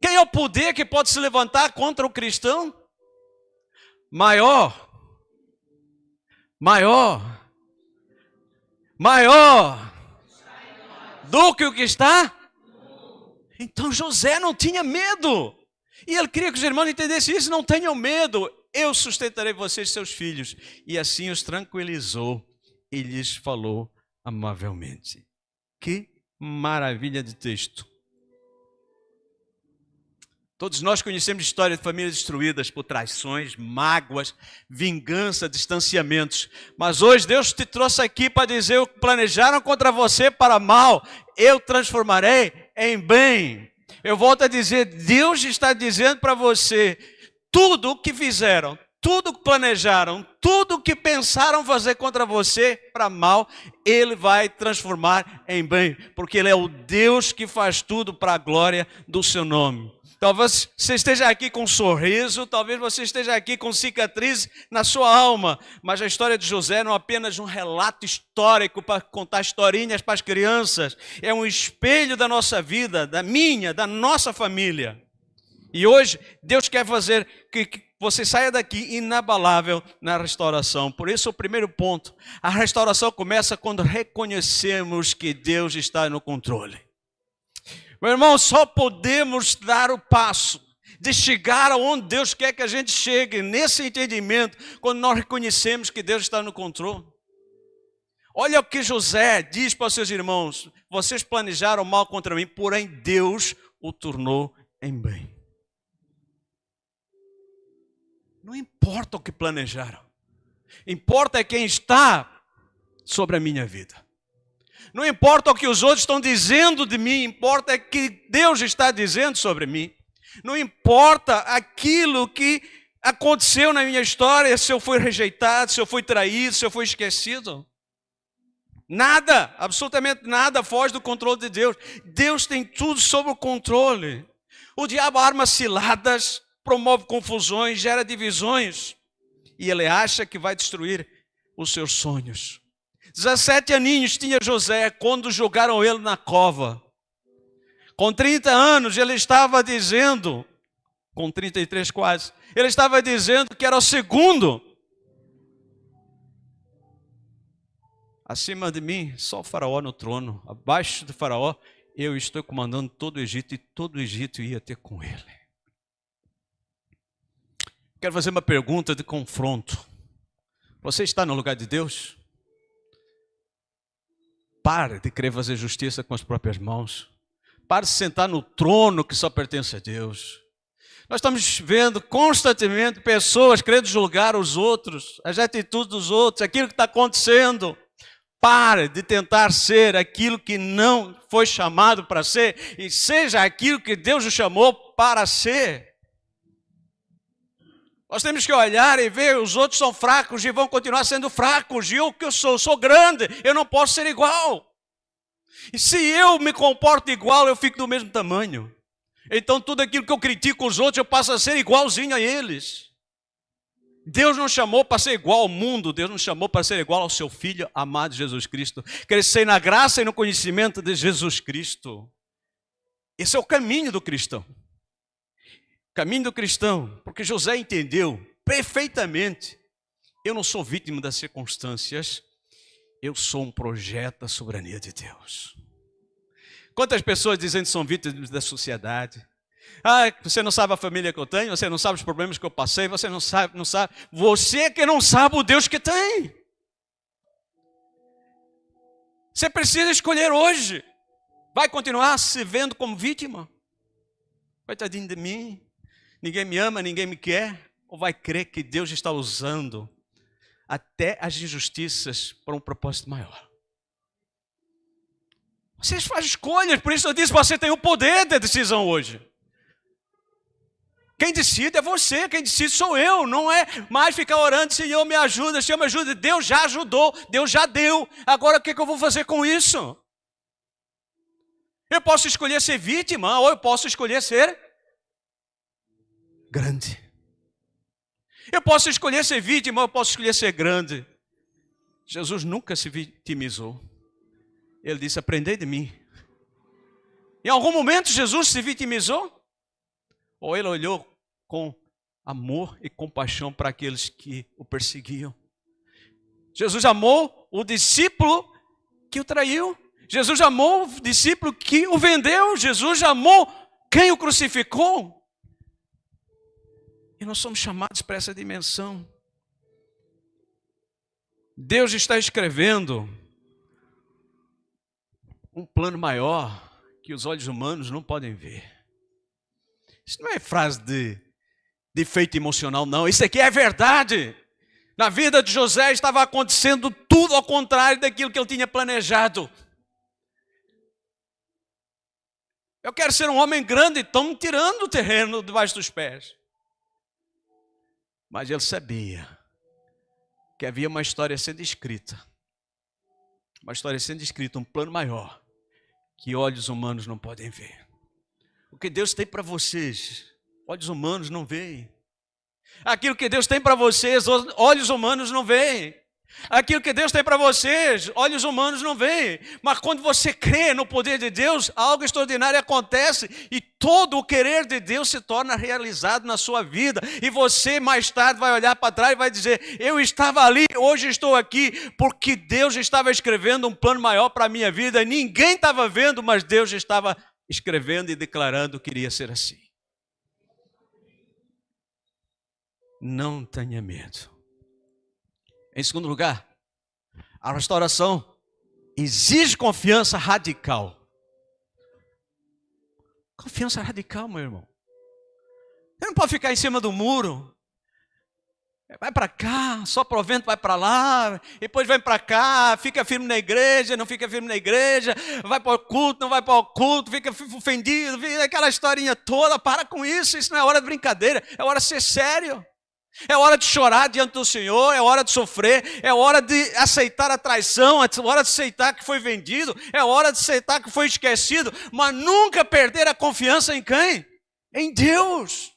Quem é o poder que pode se levantar contra o cristão? Maior do que o que está? Então José não tinha medo. E ele queria que os irmãos entendessem isso: não tenham medo. Eu sustentarei vocês, seus filhos. E assim os tranquilizou e lhes falou amavelmente. Que maravilha de texto. Todos nós conhecemos histórias de famílias destruídas por traições, mágoas, vingança, distanciamentos. Mas hoje Deus te trouxe aqui para dizer: o que planejaram contra você para mal, eu transformarei em bem. Eu volto a dizer, Deus está dizendo para você: tudo o que fizeram, tudo o que planejaram, tudo o que pensaram fazer contra você para mal, Ele vai transformar em bem, porque Ele é o Deus que faz tudo para a glória do seu nome. Talvez você esteja aqui com um sorriso, talvez você esteja aqui com cicatriz na sua alma, mas a história de José não é apenas um relato histórico para contar historinhas para as crianças, é um espelho da nossa vida, da minha, da nossa família. E hoje Deus quer fazer que você saia daqui inabalável na restauração. Por isso o primeiro ponto, a restauração começa quando reconhecemos que Deus está no controle. Meu irmão, só podemos dar o passo de chegar aonde Deus quer que a gente chegue, nesse entendimento, quando nós reconhecemos que Deus está no controle. Olha o que José diz para os seus irmãos: vocês planejaram mal contra mim, porém Deus o tornou em bem. Não importa o que planejaram, importa é quem está sobre a minha vida. Não importa o que os outros estão dizendo de mim, importa é que Deus está dizendo sobre mim. Não importa aquilo que aconteceu na minha história, se eu fui rejeitado, se eu fui traído, se eu fui esquecido. Nada, absolutamente nada foge do controle de Deus. Deus tem tudo sob o controle. O diabo arma ciladas, promove confusões, gera divisões. E ele acha que vai destruir os seus sonhos. 17 aninhos tinha José quando jogaram ele na cova. Com 30 anos ele estava dizendo, com 33 quase, ele estava dizendo que era o segundo. Acima de mim, só o faraó no trono. Abaixo do faraó, eu estou comandando todo o Egito e todo o Egito ia ter com ele. Quero fazer uma pergunta de confronto. Você está no lugar de Deus? Pare de querer fazer justiça com as próprias mãos. Pare de sentar no trono que só pertence a Deus. Nós estamos vendo constantemente pessoas querendo julgar os outros, as atitudes dos outros, aquilo que está acontecendo. Pare de tentar ser aquilo que não foi chamado para ser e seja aquilo que Deus o chamou para ser. Nós temos que olhar e ver, os outros são fracos e vão continuar sendo fracos. E eu que eu sou grande, eu não posso ser igual. E se eu me comporto igual, eu fico do mesmo tamanho. Então tudo aquilo que eu critico os outros, eu passo a ser igualzinho a eles. Deus não chamou para ser igual ao mundo, Deus nos chamou para ser igual ao seu Filho amado Jesus Cristo. Crescer na graça e no conhecimento de Jesus Cristo. Esse é o caminho do cristão. Caminho do cristão, porque José entendeu perfeitamente. Eu não sou vítima das circunstâncias, eu sou um projeto da soberania de Deus. Quantas pessoas dizem que são vítimas da sociedade? Ah, você não sabe a família que eu tenho, você não sabe os problemas que eu passei, você não sabe. Você que não sabe o Deus que tem. Você precisa escolher hoje. Vai continuar se vendo como vítima? Coitadinho de mim. Ninguém me ama, ninguém me quer. Ou vai crer que Deus está usando até as injustiças para um propósito maior? Vocês fazem escolhas, por isso eu disse, você tem o poder da decisão hoje. Quem decide é você, quem decide sou eu. Não é mais ficar orando, Senhor me ajuda, Senhor me ajuda. Deus já ajudou, Deus já deu. Agora o que eu vou fazer com isso? Eu posso escolher ser vítima ou eu posso escolher ser grande. Eu posso escolher ser vítima ou eu posso escolher ser grande. Jesus nunca se vitimizou. Ele disse, aprendei de mim. Em algum momento Jesus se vitimizou? Ou ele olhou com amor e compaixão para aqueles que o perseguiam? Jesus amou o discípulo que o traiu. Jesus amou o discípulo que o vendeu. Jesus amou quem o crucificou. E nós somos chamados para essa dimensão. Deus está escrevendo um plano maior que os olhos humanos não podem ver. Isso não é frase de efeito emocional, não. Isso aqui é verdade. Na vida de José estava acontecendo tudo ao contrário daquilo que ele tinha planejado. Eu quero ser um homem grande, estão me tirando o terreno debaixo dos pés. Mas ele sabia que havia uma história sendo escrita. Uma história sendo escrita, um plano maior, que olhos humanos não podem ver. O que Deus tem para vocês, olhos humanos não veem. Aquilo que Deus tem para vocês, olhos humanos não veem. Aquilo que Deus tem para vocês, olhos humanos não veem. Mas quando você crê no poder de Deus, algo extraordinário acontece e todo o querer de Deus se torna realizado na sua vida. E você mais tarde vai olhar para trás e vai dizer, eu estava ali, hoje estou aqui, porque Deus estava escrevendo um plano maior para a minha vida. Ninguém estava vendo, mas Deus estava escrevendo e declarando que iria ser assim. Não tenha medo. Em segundo lugar, A restauração exige confiança radical. Confiança radical, meu irmão. Você não pode ficar em cima do muro. Vai para cá, sopra o vento, vai para lá, depois vem para cá, fica firme na igreja, não fica firme na igreja, vai para o culto, não vai para o culto, fica ofendido, aquela historinha toda. Para com isso, isso não é hora de brincadeira, é hora de ser sério. É hora de chorar diante do Senhor, é hora de sofrer, é hora de aceitar a traição, é hora de aceitar que foi vendido, é hora de aceitar que foi esquecido, mas nunca perder a confiança em quem? Em Deus.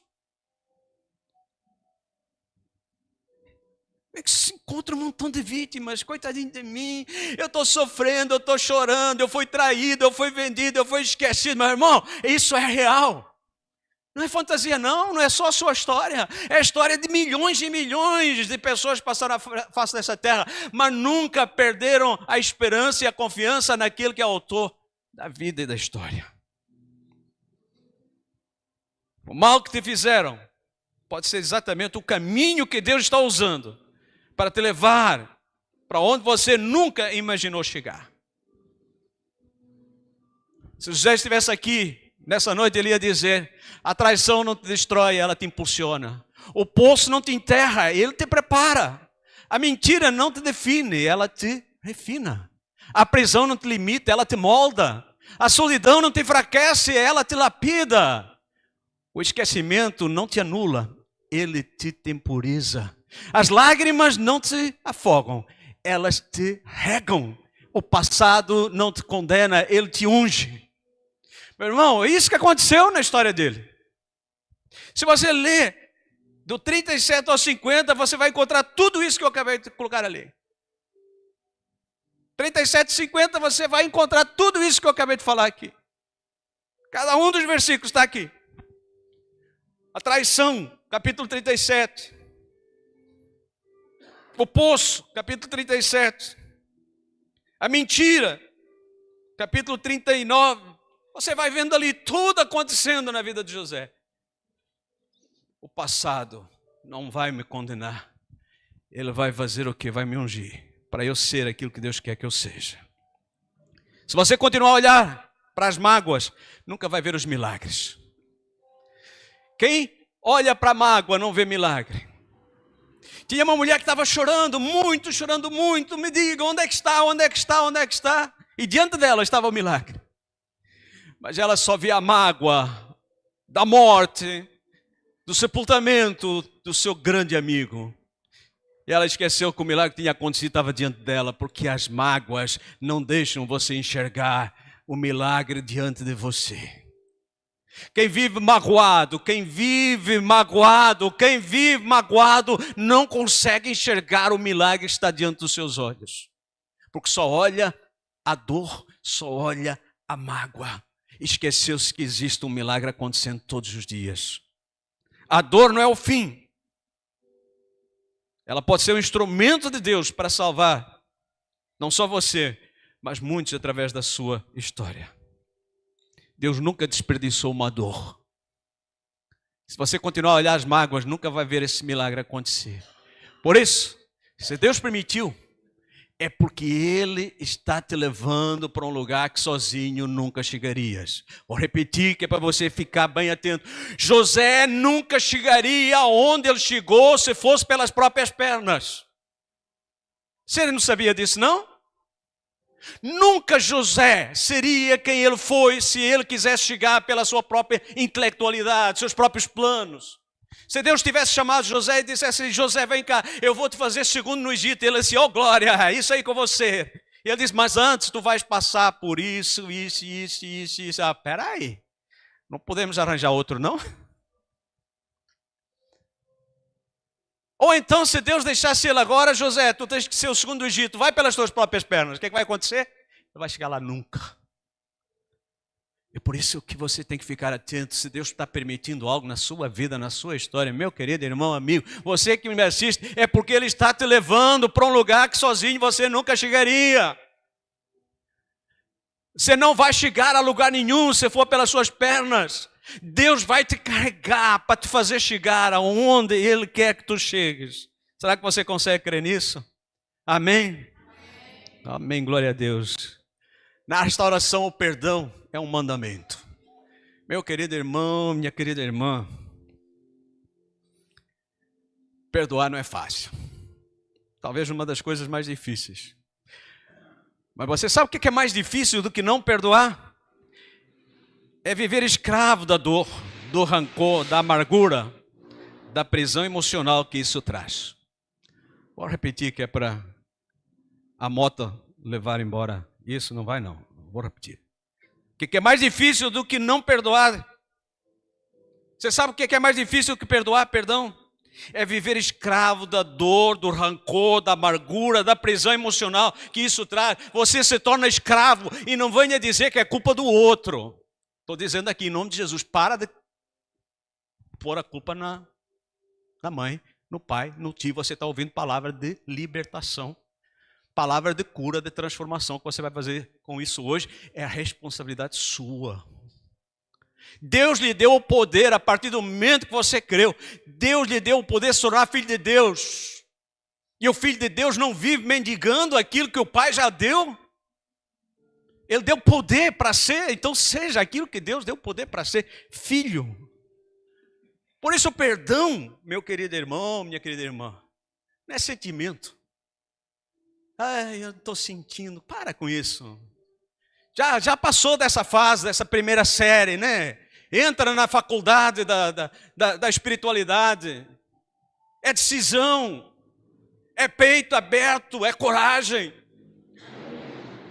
É que se encontra um montão de vítimas, coitadinho de mim, eu estou sofrendo, eu estou chorando, eu fui traído, eu fui vendido, eu fui esquecido. Meu irmão, isso é real. Não é fantasia não, não é só a sua história. É a história de milhões e milhões de pessoas que passaram a face dessa terra, mas nunca perderam a esperança e a confiança naquele que é autor da vida e da história. O mal que te fizeram pode ser exatamente o caminho que Deus está usando para te levar para onde você nunca imaginou chegar. Se José estivesse aqui nessa noite, ele ia dizer: a traição não te destrói, ela te impulsiona. O poço não te enterra, ele te prepara. A mentira não te define, ela te refina. A prisão não te limita, ela te molda. A solidão não te enfraquece, ela te lapida. O esquecimento não te anula, ele te temporiza. As lágrimas não te afogam, elas te regam. O passado não te condena, ele te unge. Meu irmão, é isso que aconteceu na história dele. Se você ler do 37 ao 50, você vai encontrar tudo isso que eu acabei de colocar ali. 37 e 50, você vai encontrar tudo isso que eu acabei de falar aqui. Cada um dos versículos está aqui. A traição, capítulo 37. O poço, capítulo 37. A mentira, capítulo 39. Você vai vendo ali tudo acontecendo na vida de José. O passado não vai me condenar. Ele vai fazer o quê? Vai me ungir para eu ser aquilo que Deus quer que eu seja. Se você continuar a olhar para as mágoas, nunca vai ver os milagres. Quem olha para a mágoa não vê milagre. Tinha uma mulher que estava chorando muito, me diga, onde é que está, onde é que está, onde é que está? E diante dela estava o milagre. Mas ela só via a mágoa da morte, do sepultamento do seu grande amigo. E ela esqueceu que o milagre que tinha acontecido estava diante dela, porque as mágoas não deixam você enxergar o milagre diante de você. Quem vive magoado não consegue enxergar o milagre que está diante dos seus olhos. Porque só olha a dor, só olha a mágoa. Esqueceu-se que existe um milagre acontecendo todos os dias. A dor não é o fim. Ela pode ser um instrumento de Deus para salvar não só você, mas muitos através da sua história. Deus nunca desperdiçou uma dor. Se você continuar a olhar as mágoas, nunca vai ver esse milagre acontecer. Por isso, se Deus permitiu, é porque Ele está te levando para um lugar que sozinho nunca chegarias. Vou repetir que é para você ficar bem atento. José nunca chegaria aonde ele chegou se fosse pelas próprias pernas. Você não sabia disso, não? Nunca José seria quem ele foi se ele quisesse chegar pela sua própria intelectualidade, seus próprios planos. Se Deus tivesse chamado José e dissesse: José, vem cá, eu vou te fazer segundo no Egito. Ele disse: oh glória, é isso aí com você. E ele disse: mas antes tu vais passar por isso. Ah, peraí, não podemos arranjar outro não? Ou então, se Deus deixasse ele agora: José, tu tens que ser o segundo do Egito, vai pelas tuas próprias pernas. O que vai acontecer? Ele vai chegar lá nunca. E por isso que você tem que ficar atento. Se Deus está permitindo algo na sua vida, na sua história, meu querido irmão, amigo, você que me assiste, é porque Ele está te levando para um lugar que sozinho você nunca chegaria. Você não vai chegar a lugar nenhum se for pelas suas pernas. Deus vai te carregar para te fazer chegar aonde Ele quer que tu chegues. Será que você consegue crer nisso? Amém? Amém, glória a Deus. Na restauração, o perdão é um mandamento. Meu querido irmão, minha querida irmã, perdoar não é fácil. Talvez uma das coisas mais difíceis. Mas você sabe o que é mais difícil do que não perdoar? É viver escravo da dor, do rancor, da amargura, da prisão emocional que isso traz. Vou repetir que é para a moto levar embora isso, não vai não. Vou repetir. O que é mais difícil do que não perdoar? Você sabe o que é mais difícil do que perdoar, perdão? É viver escravo da dor, do rancor, da amargura, da prisão emocional que isso traz. Você se torna escravo e não venha dizer que é culpa do outro. Estou dizendo aqui em nome de Jesus, para de pôr a culpa na mãe, no pai, no tio. Você está ouvindo palavra de libertação, palavra de cura, de transformação. O que você vai fazer com isso hoje é a responsabilidade sua. Deus lhe deu o poder a partir do momento que você creu. Deus lhe deu o poder de se tornar filho de Deus. E o filho de Deus não vive mendigando aquilo que o pai já deu. Ele deu poder para ser, então seja aquilo que Deus deu poder para ser, filho. Por isso o perdão, meu querido irmão, minha querida irmã, não é sentimento. Ai, eu estou sentindo, para com isso. Já passou dessa fase, dessa primeira série, né? Entra na faculdade da espiritualidade. É decisão, é peito aberto, é coragem.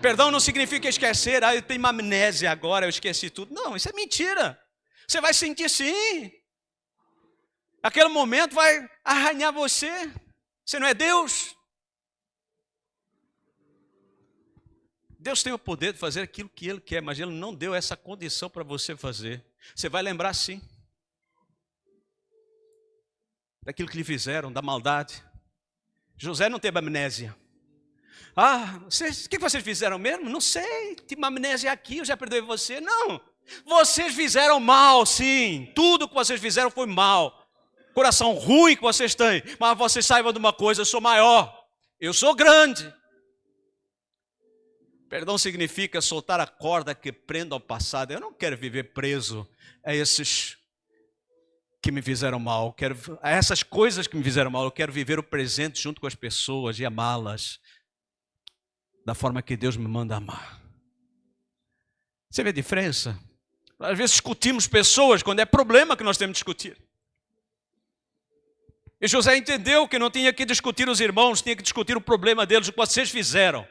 Perdão não significa esquecer, eu tenho uma amnésia agora, eu esqueci tudo. Não, isso é mentira. Você vai sentir sim. Aquele momento vai arranhar você. Você não é Deus. Deus tem o poder de fazer aquilo que Ele quer, mas Ele não deu essa condição para você fazer. Você vai lembrar sim daquilo que lhe fizeram, da maldade. José não teve amnésia. O que vocês fizeram mesmo? Não sei, tive uma amnésia aqui, eu já perdoei você. Não, vocês fizeram mal, sim. Tudo que vocês fizeram foi mal. Coração ruim que vocês têm. Mas vocês saibam de uma coisa, eu sou maior. Eu sou grande. Perdão significa soltar a corda que prenda ao passado. Eu não quero viver preso a esses que me fizeram mal. A essas coisas que me fizeram mal. Eu quero viver o presente junto com as pessoas e amá-las da forma que Deus me manda amar. Você vê a diferença? Às vezes discutimos pessoas quando é problema que nós temos que discutir. E José entendeu que não tinha que discutir os irmãos, tinha que discutir o problema deles, o que vocês fizeram.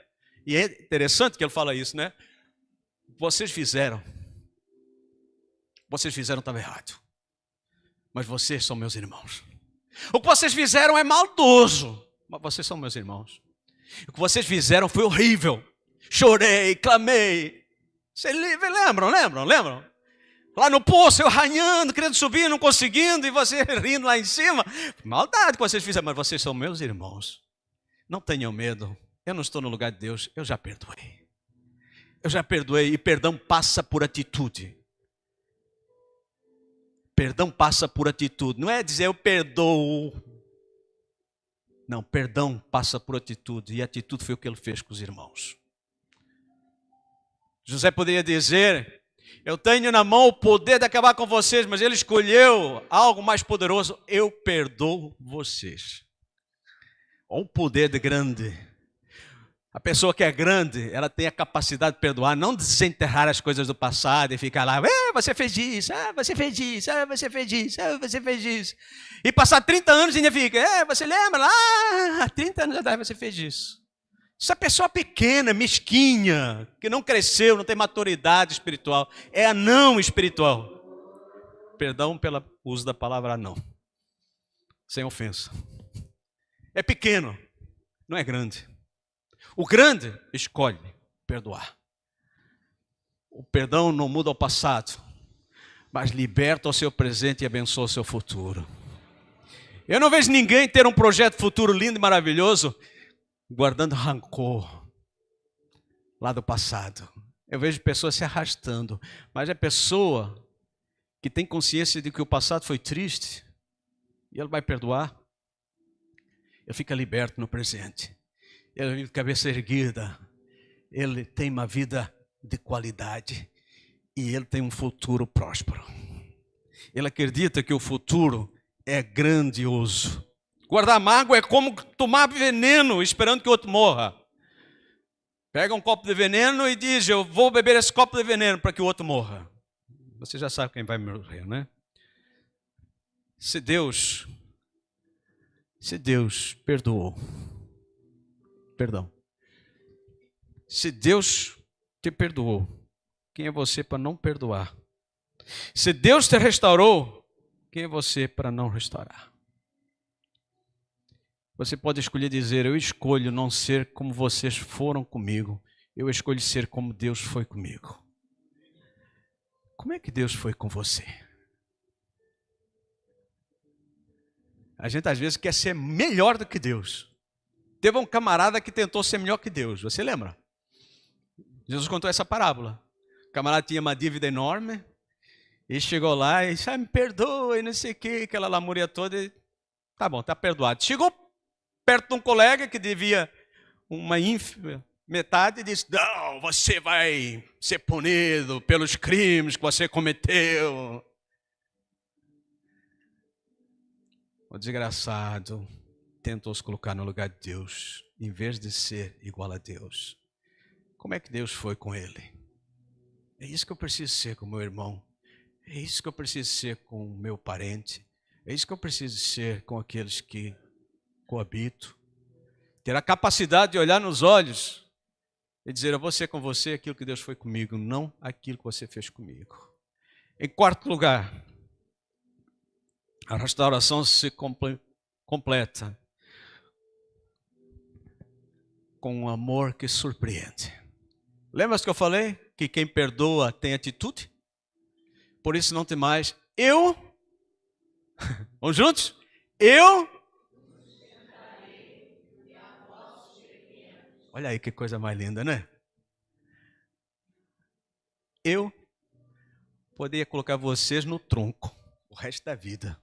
E é interessante que ele fala isso, né? Vocês fizeram estava errado. Mas vocês são meus irmãos. O que vocês fizeram é maldoso, mas vocês são meus irmãos. O que vocês fizeram foi horrível. Chorei, clamei. Vocês lembram? Lá no poço, eu arranhando, querendo subir, não conseguindo, e você rindo lá em cima. Maldade que vocês fizeram, mas vocês são meus irmãos. Não tenham medo. Eu não estou no lugar de Deus, eu já perdoei. Eu já perdoei e perdão passa por atitude. Perdão passa por atitude. Não é dizer eu perdoo. Não, perdão passa por atitude. E a atitude foi o que ele fez com os irmãos. José poderia dizer, eu tenho na mão o poder de acabar com vocês, mas ele escolheu algo mais poderoso. Eu perdoo vocês. Olha o poder de grande. A pessoa que é grande, ela tem a capacidade de perdoar, não desenterrar as coisas do passado e ficar lá, você fez isso, você fez isso, você fez isso, você fez isso. E passar 30 anos e ainda fica, você lembra lá, 30 anos atrás você fez isso. Essa pessoa pequena, mesquinha, que não cresceu, não tem maturidade espiritual, é anão espiritual. Perdão pelo uso da palavra anão, sem ofensa. É pequeno, não é grande. O grande escolhe perdoar. O perdão não muda o passado, mas liberta o seu presente e abençoa o seu futuro. Eu não vejo ninguém ter um projeto futuro lindo e maravilhoso guardando rancor lá do passado. Eu vejo pessoas se arrastando, mas a pessoa que tem consciência de que o passado foi triste e ele vai perdoar, ele fica liberto no presente. Ele vive de cabeça erguida, ele tem uma vida de qualidade e ele tem um futuro próspero. Ele acredita que o futuro é grandioso. Guardar mágoa é como tomar veneno esperando que o outro morra. Pega um copo de veneno e diz, eu vou beber esse copo de veneno para que o outro morra. Você já sabe quem vai morrer, né? Se Deus perdoou, perdão. Se Deus te perdoou, quem é você para não perdoar? Se Deus te restaurou, quem é você para não restaurar? Você pode escolher dizer, eu escolho não ser como vocês foram comigo, eu escolho ser como Deus foi comigo. Como é que Deus foi com você? A gente às vezes quer ser melhor do que Deus. Teve um camarada que tentou ser melhor que Deus, você lembra? Jesus contou essa parábola. O camarada tinha uma dívida enorme, e chegou lá e disse, me perdoa, e não sei o que, aquela lamúria toda. E, tá bom, tá perdoado. Chegou perto de um colega que devia uma metade e disse, não, você vai ser punido pelos crimes que você cometeu. O desgraçado tentou se colocar no lugar de Deus, em vez de ser igual a Deus. Como é que Deus foi com ele? É isso que eu preciso ser com meu irmão. É isso que eu preciso ser com o meu parente. É isso que eu preciso ser com aqueles que coabito. Ter a capacidade de olhar nos olhos e dizer, eu vou ser com você aquilo que Deus foi comigo, não aquilo que você fez comigo. Em quarto lugar, a restauração se completa com um amor que surpreende. Lembra que eu falei que quem perdoa tem atitude? Por isso não tem mais vamos juntos? Olha aí que coisa mais linda, né? Eu poderia colocar vocês no tronco o resto da vida.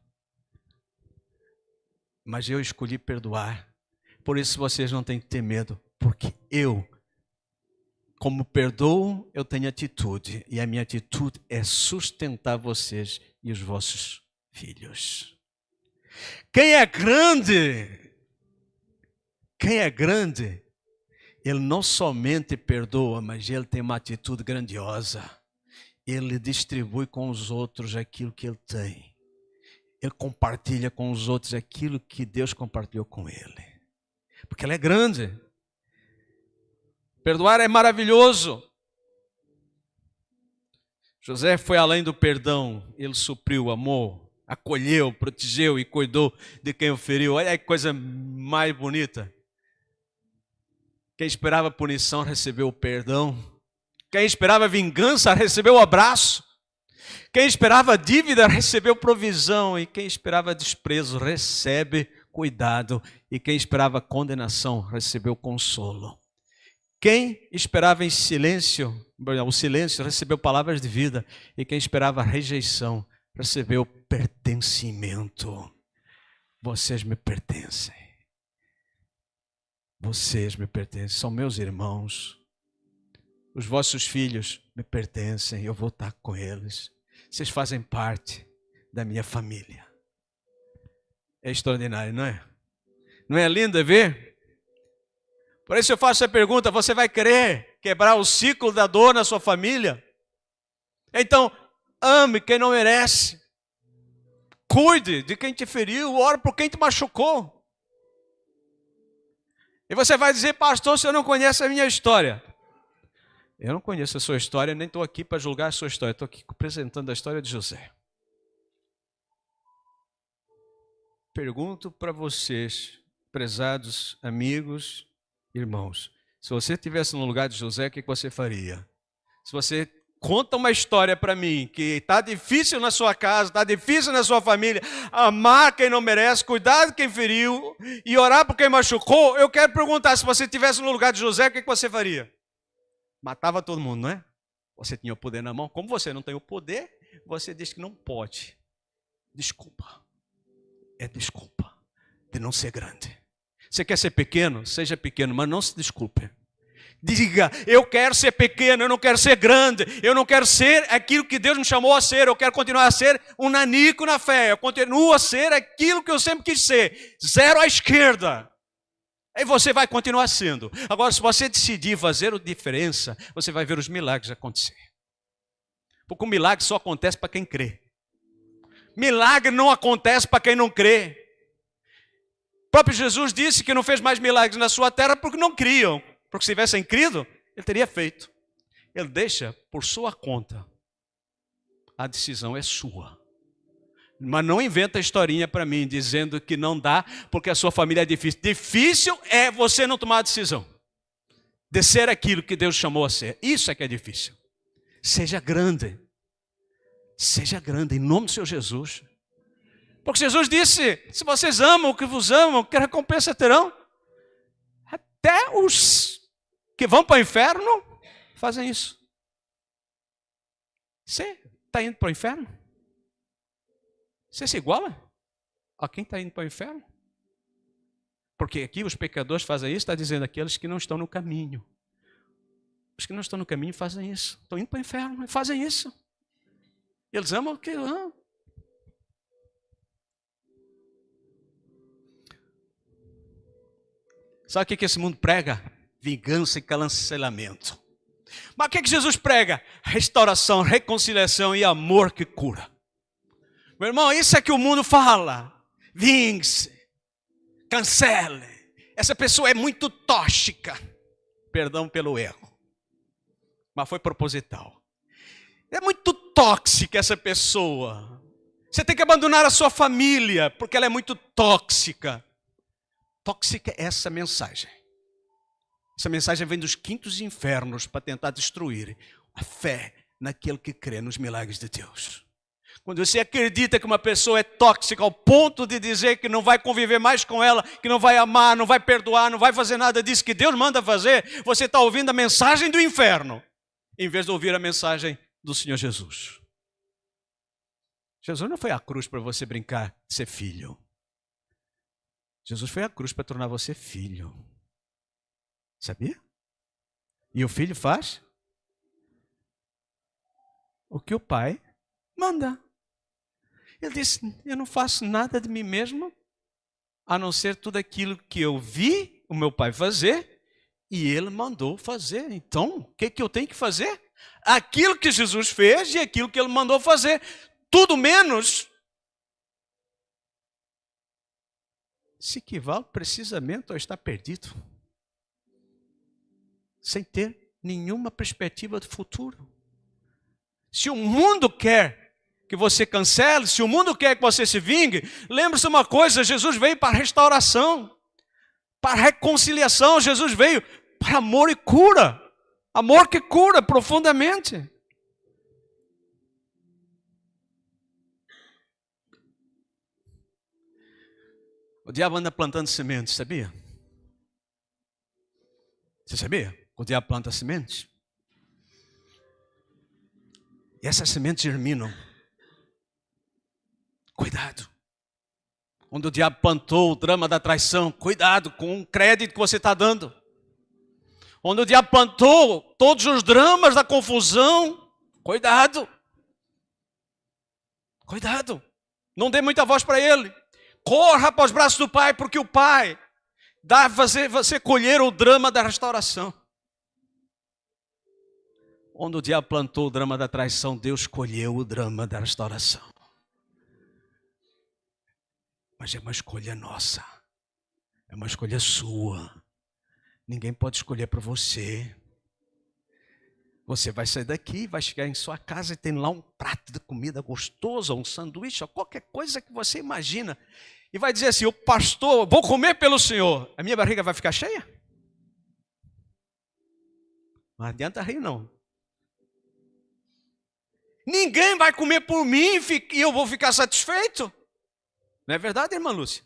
Mas eu escolhi perdoar. Por isso vocês não têm que ter medo. Porque como perdoo, eu tenho atitude. E a minha atitude é sustentar vocês e os vossos filhos. Quem é grande, ele não somente perdoa, mas ele tem uma atitude grandiosa. Ele distribui com os outros aquilo que ele tem. Ele compartilha com os outros aquilo que Deus compartilhou com ele. Porque ele é grande. Perdoar é maravilhoso. José foi além do perdão. Ele supriu, amou, acolheu, protegeu e cuidou de quem o feriu. Olha que coisa mais bonita. Quem esperava punição recebeu o perdão. Quem esperava vingança recebeu o abraço. Quem esperava dívida recebeu provisão. E quem esperava desprezo recebe cuidado. E quem esperava condenação recebeu consolo. Quem esperava em silêncio, o silêncio recebeu palavras de vida. E quem esperava rejeição recebeu pertencimento. Vocês me pertencem. Vocês me pertencem, são meus irmãos. Os vossos filhos me pertencem, eu vou estar com eles. Vocês fazem parte da minha família. É extraordinário, não é? Não é lindo ver? Por isso eu faço a pergunta, você vai querer quebrar o ciclo da dor na sua família? Então, ame quem não merece. Cuide de quem te feriu, ore por quem te machucou. E você vai dizer, pastor, você não conhece a minha história. Eu não conheço a sua história, nem estou aqui para julgar a sua história. Estou aqui apresentando a história de José. Pergunto para vocês, prezados amigos, irmãos, se você estivesse no lugar de José, o que você faria? Se você conta uma história para mim, que está difícil na sua casa, está difícil na sua família, amar quem não merece, cuidar de quem feriu e orar por quem machucou, eu quero perguntar, se você estivesse no lugar de José, o que você faria? Matava todo mundo, não é? Você tinha o poder na mão. Como você não tem o poder, você diz que não pode. Desculpa. É desculpa de não ser grande. Você quer ser pequeno? Seja pequeno, mas não se desculpe. Diga, eu quero ser pequeno, eu não quero ser grande, eu não quero ser aquilo que Deus me chamou a ser, eu quero continuar a ser um nanico na fé, eu continuo a ser aquilo que eu sempre quis ser, zero à esquerda. Aí você vai continuar sendo. Agora, se você decidir fazer a diferença, você vai ver os milagres acontecer. Porque o milagre só acontece para quem crê. Milagre não acontece para quem não crê. O próprio Jesus disse que não fez mais milagres na sua terra porque não criam. Porque se tivessem crido, ele teria feito. Ele deixa por sua conta. A decisão é sua. Mas não inventa historinha para mim dizendo que não dá porque a sua família é difícil. Difícil é você não tomar a decisão de ser aquilo que Deus chamou a ser. Isso é que é difícil. Seja grande. Seja grande em nome do Senhor Jesus. Porque Jesus disse, se vocês amam o que vos amam, que recompensa terão? Até os que vão para o inferno fazem isso. Você está indo para o inferno? Você se iguala a quem está indo para o inferno? Porque aqui os pecadores fazem isso, está dizendo aqueles que não estão no caminho. Os que não estão no caminho fazem isso. Estão indo para o inferno e fazem isso. Eles amam o que amam. Sabe o que esse mundo prega? Vingança e cancelamento. Mas o que Jesus prega? Restauração, reconciliação e amor que cura. Meu irmão, isso é que o mundo fala. Vingue-se, cancele. Essa pessoa é muito tóxica. Perdão pelo erro. Mas foi proposital. É muito tóxica essa pessoa. Você tem que abandonar a sua família, porque ela é muito tóxica. Tóxica é essa mensagem. Essa mensagem vem dos quintos infernos para tentar destruir a fé naquele que crê nos milagres de Deus. Quando você acredita que uma pessoa é tóxica ao ponto de dizer que não vai conviver mais com ela, que não vai amar, não vai perdoar, não vai fazer nada disso que Deus manda fazer, você está ouvindo a mensagem do inferno, em vez de ouvir a mensagem do Senhor Jesus. Jesus não foi à cruz para você brincar de ser filho. Jesus foi à cruz para tornar você filho. Sabia? E o filho faz o que o pai manda. Ele disse, eu não faço nada de mim mesmo, a não ser tudo aquilo que eu vi o meu pai fazer, e ele mandou fazer. Então, o que eu tenho que fazer? Aquilo que Jesus fez e aquilo que ele mandou fazer. Tudo menos se equivale precisamente a estar perdido, sem ter nenhuma perspectiva de futuro. Se o mundo quer que você cancele, se o mundo quer que você se vingue, lembre-se uma coisa, Jesus veio para restauração, para reconciliação, Jesus veio para amor e cura, amor que cura profundamente. O diabo anda plantando sementes, sabia? Você sabia? O diabo planta sementes. E essas sementes germinam. Cuidado. Onde o diabo plantou o drama da traição, cuidado com o crédito que você está dando. Onde o diabo plantou todos os dramas da confusão, cuidado. Cuidado. Não dê muita voz para ele. Corra para os braços do Pai, porque o Pai dá a você colher o drama da restauração. Onde o diabo plantou o drama da traição, Deus colheu o drama da restauração. Mas é uma escolha nossa. É uma escolha sua. Ninguém pode escolher para você. Você vai sair daqui, vai chegar em sua casa e tem lá um prato de comida gostoso, um sanduíche, ou qualquer coisa que você imagina. E vai dizer assim, o pastor, vou comer pelo Senhor. A minha barriga vai ficar cheia? Não adianta rir não. Ninguém vai comer por mim e eu vou ficar satisfeito. Não é verdade, irmã Lúcia?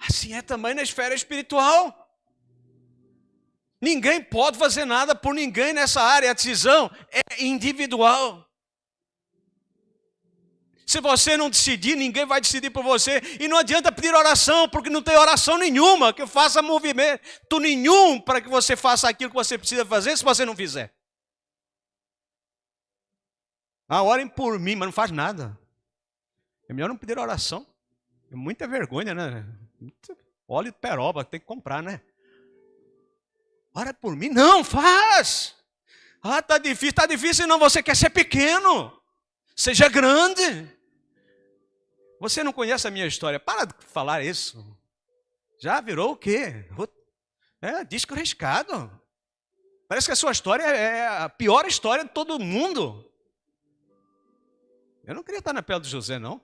Assim é também na esfera espiritual. Ninguém pode fazer nada por ninguém nessa área. A decisão é individual. Se você não decidir, ninguém vai decidir por você. E não adianta pedir oração, porque não tem oração nenhuma que faça movimento nenhum para que você faça aquilo que você precisa fazer se você não fizer. Orem por mim, mas não faz nada. É melhor não pedir oração. É muita vergonha, né? Óleo de peroba, tem que comprar, né? Ora por mim, não, faz. Tá difícil não, você quer ser pequeno. Seja grande. Você não conhece a minha história, para de falar isso. Já virou o quê? Disco riscado. Parece que a sua história é a pior história de todo mundo. Eu não queria estar na pele de José, não.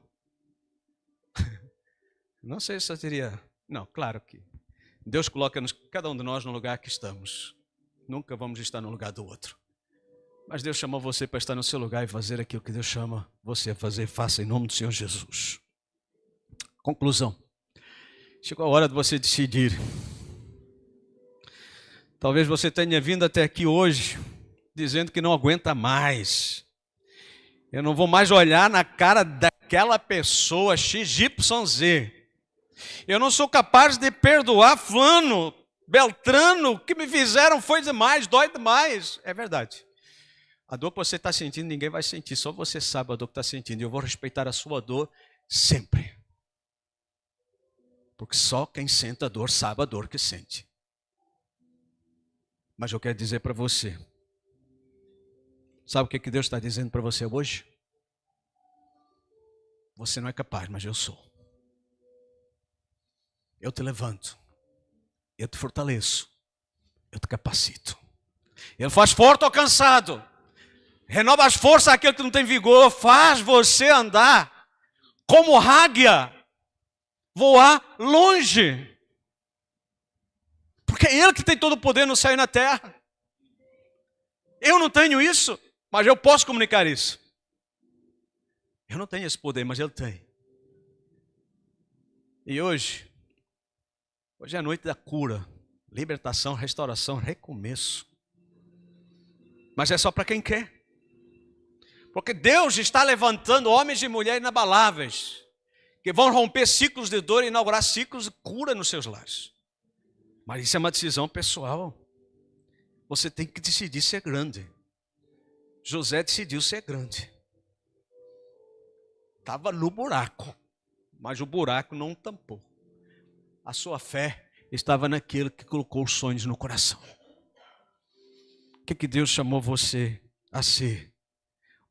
Não sei se eu teria... Não, claro que Deus coloca cada um de nós no lugar que estamos. Nunca vamos estar no lugar do outro. Mas Deus chamou você para estar no seu lugar e fazer aquilo que Deus chama você a fazer. Faça em nome do Senhor Jesus. Conclusão. Chegou a hora de você decidir. Talvez você tenha vindo até aqui hoje dizendo que não aguenta mais. Eu não vou mais olhar na cara daquela pessoa XYZ. Eu não sou capaz de perdoar fulano, Beltrano, o que me fizeram foi demais, dói demais. É verdade. A dor que você está sentindo, ninguém vai sentir. Só você sabe a dor que está sentindo. E eu vou respeitar a sua dor sempre. Porque só quem sente a dor sabe a dor que sente. Mas eu quero dizer para você. Sabe o que Deus está dizendo para você hoje? Você não é capaz, mas eu sou. Eu te levanto. Eu te fortaleço. Eu te capacito. Ele faz forte ou cansado. Renova as forças àquele que não tem vigor. Faz você andar como águia. Voar longe. Porque é Ele que tem todo o poder no céu e na terra. Eu não tenho isso, mas eu posso comunicar isso. Eu não tenho esse poder, mas Ele tem. E hoje é a noite da cura, libertação, restauração, recomeço. Mas é só para quem quer. Porque Deus está levantando homens e mulheres inabaláveis, que vão romper ciclos de dor e inaugurar ciclos de cura nos seus lares. Mas isso é uma decisão pessoal. Você tem que decidir ser grande. José decidiu ser grande. Estava no buraco, mas o buraco não tampou. A sua fé estava naquele que colocou os sonhos no coração. O que Deus chamou você a ser?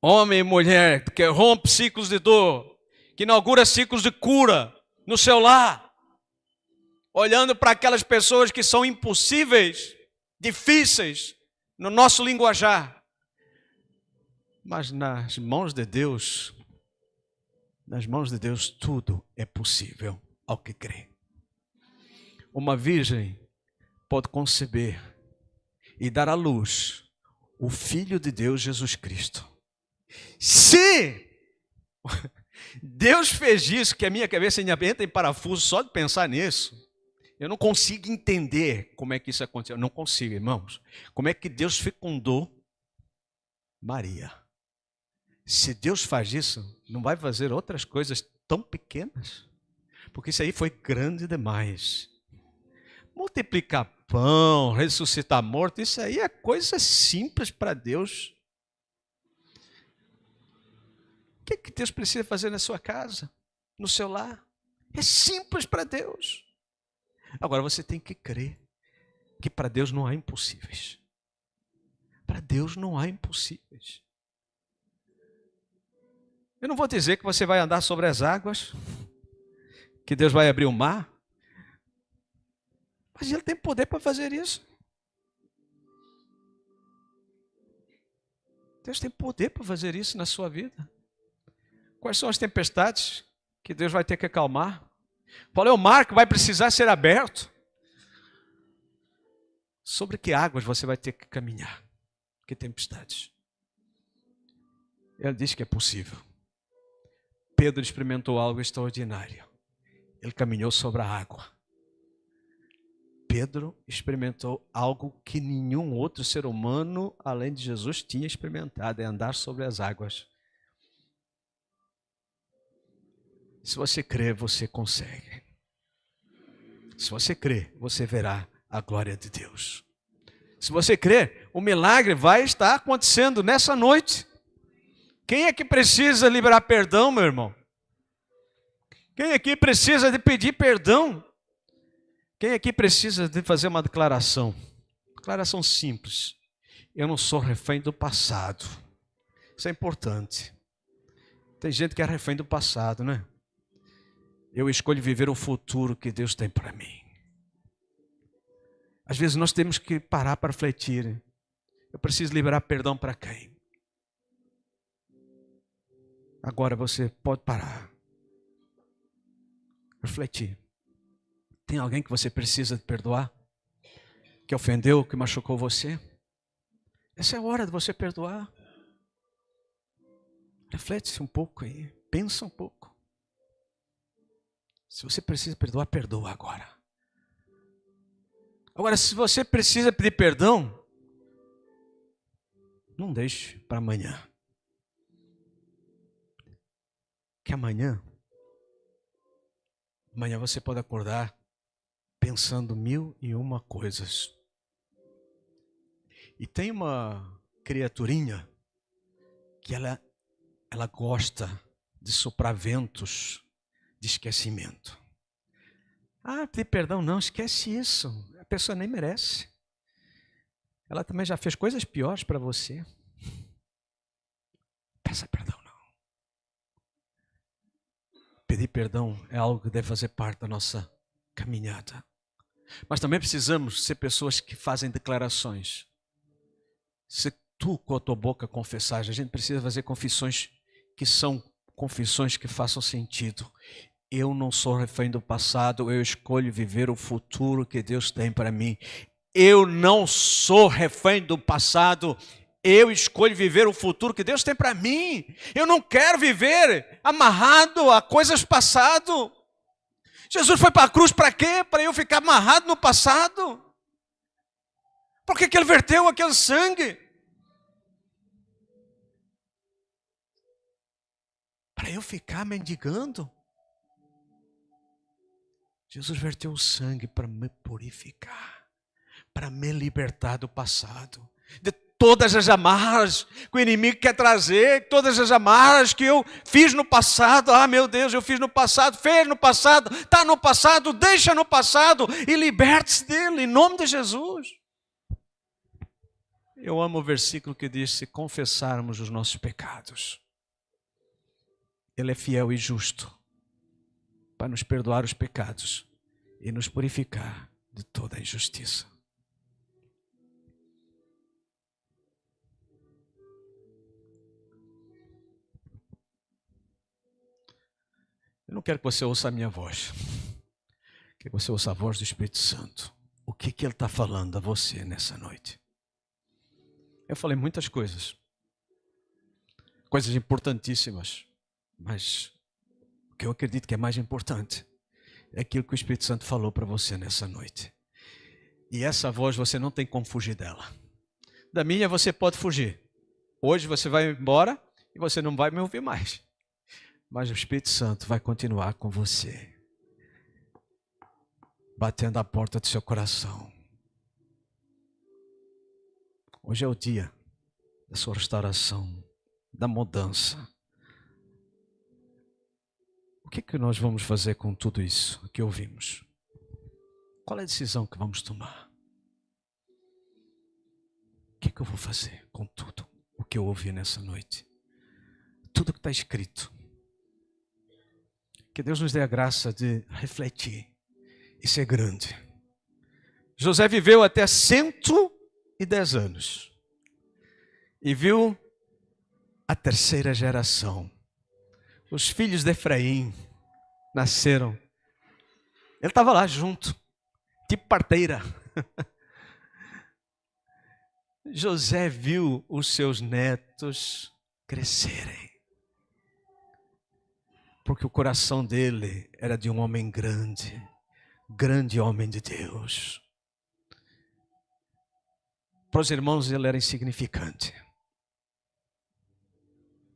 Homem e mulher que rompe ciclos de dor, que inaugura ciclos de cura no seu lar, olhando para aquelas pessoas que são impossíveis, difíceis no nosso linguajar. Mas nas mãos de Deus tudo é possível ao que crê. Uma virgem pode conceber e dar à luz o Filho de Deus, Jesus Cristo. Se Deus fez isso, que a minha cabeça entra em parafuso só de pensar nisso, eu não consigo entender como é que isso aconteceu. Eu não consigo, irmãos. Como é que Deus fecundou Maria? Se Deus faz isso, não vai fazer outras coisas tão pequenas? Porque isso aí foi grande demais. Multiplicar pão, ressuscitar morto, isso aí é coisa simples para Deus. O que Deus precisa fazer na sua casa, no seu lar? É simples para Deus. Agora você tem que crer que para Deus não há impossíveis. Para Deus não há impossíveis. Eu não vou dizer que você vai andar sobre as águas, que Deus vai abrir o mar, mas Ele tem poder para fazer isso. Deus tem poder para fazer isso na sua vida. Quais são as tempestades que Deus vai ter que acalmar? Qual é o mar que vai precisar ser aberto? Sobre que águas você vai ter que caminhar? Que tempestades? Ele diz que é possível. Pedro experimentou algo extraordinário. Ele caminhou sobre a água. Pedro experimentou algo que nenhum outro ser humano, além de Jesus, tinha experimentado, é andar sobre as águas. Se você crer, você consegue. Se você crer, você verá a glória de Deus. Se você crer, o milagre vai estar acontecendo nessa noite. Quem é que precisa liberar perdão, meu irmão? Quem aqui precisa de pedir perdão? Quem aqui precisa de fazer uma declaração? Declaração simples. Eu não sou refém do passado. Isso é importante. Tem gente que é refém do passado, né? Eu escolho viver o futuro que Deus tem para mim. Às vezes nós temos que parar para refletir. Eu preciso liberar perdão para quem? Agora você pode parar. Refletir. Tem alguém que você precisa perdoar? Que ofendeu, que machucou você? Essa é a hora de você perdoar. Reflete-se um pouco aí. Pensa um pouco. Se você precisa perdoar, perdoa agora. Agora, se você precisa pedir perdão, não deixe para amanhã. Que amanhã você pode acordar pensando 1001 coisas. E tem uma criaturinha que ela gosta de soprar ventos de esquecimento. Ah, pedir perdão não, esquece isso. A pessoa nem merece. Ela também já fez coisas piores para você. Peça perdão não. Pedir perdão é algo que deve fazer parte da nossa caminhada. Mas também precisamos ser pessoas que fazem declarações. Se tu com a tua boca confessar, a gente precisa fazer confissões que são confissões que façam sentido. Eu não sou refém do passado, eu escolho viver o futuro que Deus tem para mim. Eu não sou refém do passado, eu escolho viver o futuro que Deus tem para mim. Eu não quero viver amarrado a coisas passado. Jesus foi para a cruz para quê? Para eu ficar amarrado no passado? Por que ele verteu aquele sangue? Para eu ficar mendigando? Jesus verteu o sangue para me purificar, para me libertar do passado, de todas as amarras que o inimigo quer trazer, todas as amarras que eu fiz no passado. Ah, meu Deus, eu fiz no passado, fez no passado, está no passado, deixa no passado e liberte-se dele, em nome de Jesus. Eu amo o versículo que diz: se confessarmos os nossos pecados, Ele é fiel e justo para nos perdoar os pecados e nos purificar de toda a injustiça. Eu não quero que você ouça a minha voz. Quero que você ouça a voz do Espírito Santo. O que Ele está falando a você nessa noite? Eu falei muitas coisas. Coisas importantíssimas. Mas o que eu acredito que é mais importante é aquilo que o Espírito Santo falou para você nessa noite. E essa voz você não tem como fugir dela. Da minha você pode fugir. Hoje você vai embora e você não vai me ouvir mais. Mas o Espírito Santo vai continuar com você, batendo a porta do seu coração. Hoje é o dia da sua restauração, da mudança. O que nós vamos fazer com tudo isso que ouvimos? Qual é a decisão que vamos tomar? O que eu vou fazer com tudo o que eu ouvi nessa noite? Tudo que está escrito. Que Deus nos dê a graça de refletir e ser grande. José viveu até 110 anos e viu a terceira geração. Os filhos de Efraim nasceram. Ele estava lá junto, tipo parteira. José viu os seus netos crescerem. Porque o coração dele era de um homem grande, grande homem de Deus. Para os irmãos ele era insignificante.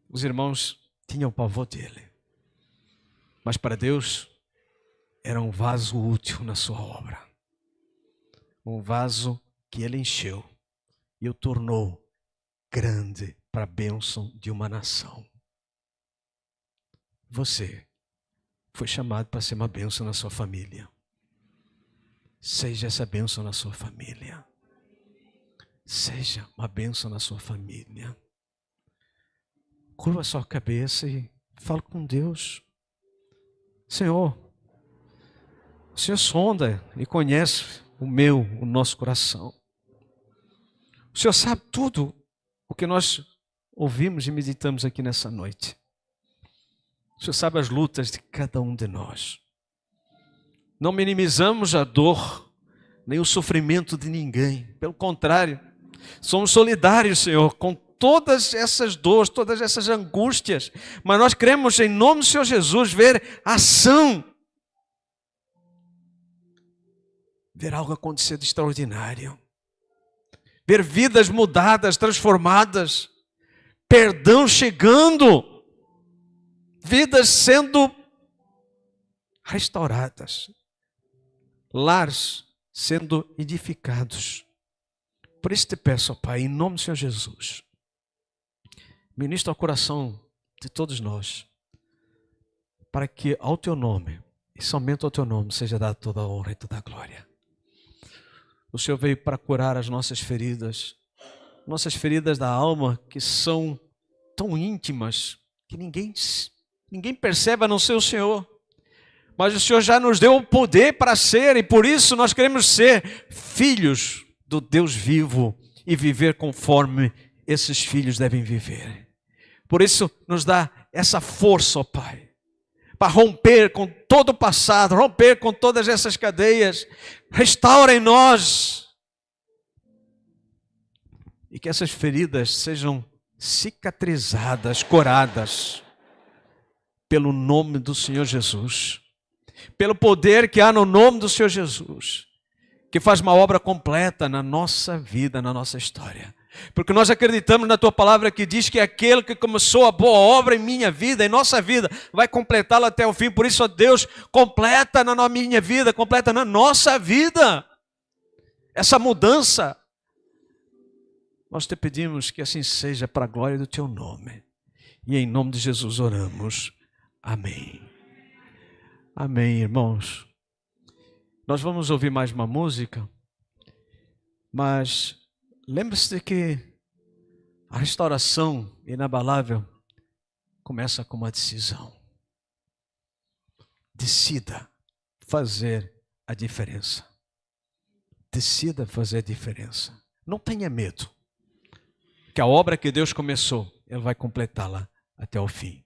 Os irmãos tinham pavor dele. Mas para Deus era um vaso útil na sua obra. Um vaso que ele encheu e o tornou grande para a bênção de uma nação. Você foi chamado para ser uma bênção na sua família. Seja essa bênção na sua família. Seja uma bênção na sua família. Curva a sua cabeça e fala com Deus. Senhor, o Senhor sonda e conhece o nosso coração. O Senhor sabe tudo o que nós ouvimos e meditamos aqui nessa noite. O Senhor sabe as lutas de cada um de nós. Não minimizamos a dor, nem o sofrimento de ninguém. Pelo contrário, somos solidários, Senhor, com todas essas dores, todas essas angústias. Mas nós queremos, em nome do Senhor Jesus, ver ação. Ver algo acontecer de extraordinário. Ver vidas mudadas, transformadas. Perdão chegando. Vidas sendo restauradas. Lares sendo edificados. Por isso te peço, ó Pai, em nome do Senhor Jesus, ministra o coração de todos nós, para que ao Teu nome, e somente ao Teu nome, seja dada toda a honra e toda a glória. O Senhor veio para curar as nossas feridas da alma, que são tão íntimas, que ninguém percebe a não ser o Senhor. Mas o Senhor já nos deu o poder para ser, e por isso nós queremos ser filhos do Deus vivo e viver conforme esses filhos devem viver. Por isso nos dá essa força, ó Pai, para romper com todo o passado, romper com todas essas cadeias. Restaura em nós. E que essas feridas sejam cicatrizadas, curadas, pelo nome do Senhor Jesus. Pelo poder que há no nome do Senhor Jesus, que faz uma obra completa na nossa vida, na nossa história. Porque nós acreditamos na Tua palavra que diz que aquele que começou a boa obra em minha vida, em nossa vida, vai completá-la até o fim. Por isso, ó Deus, completa na minha vida, completa na nossa vida essa mudança. Nós te pedimos que assim seja, para a glória do Teu nome. E em nome de Jesus oramos. Amém. Amém, irmãos. Nós vamos ouvir mais uma música, mas lembre-se de que a restauração inabalável começa com uma decisão. Decida fazer a diferença. Decida fazer a diferença. Não tenha medo, que a obra que Deus começou, Ele vai completá-la até o fim.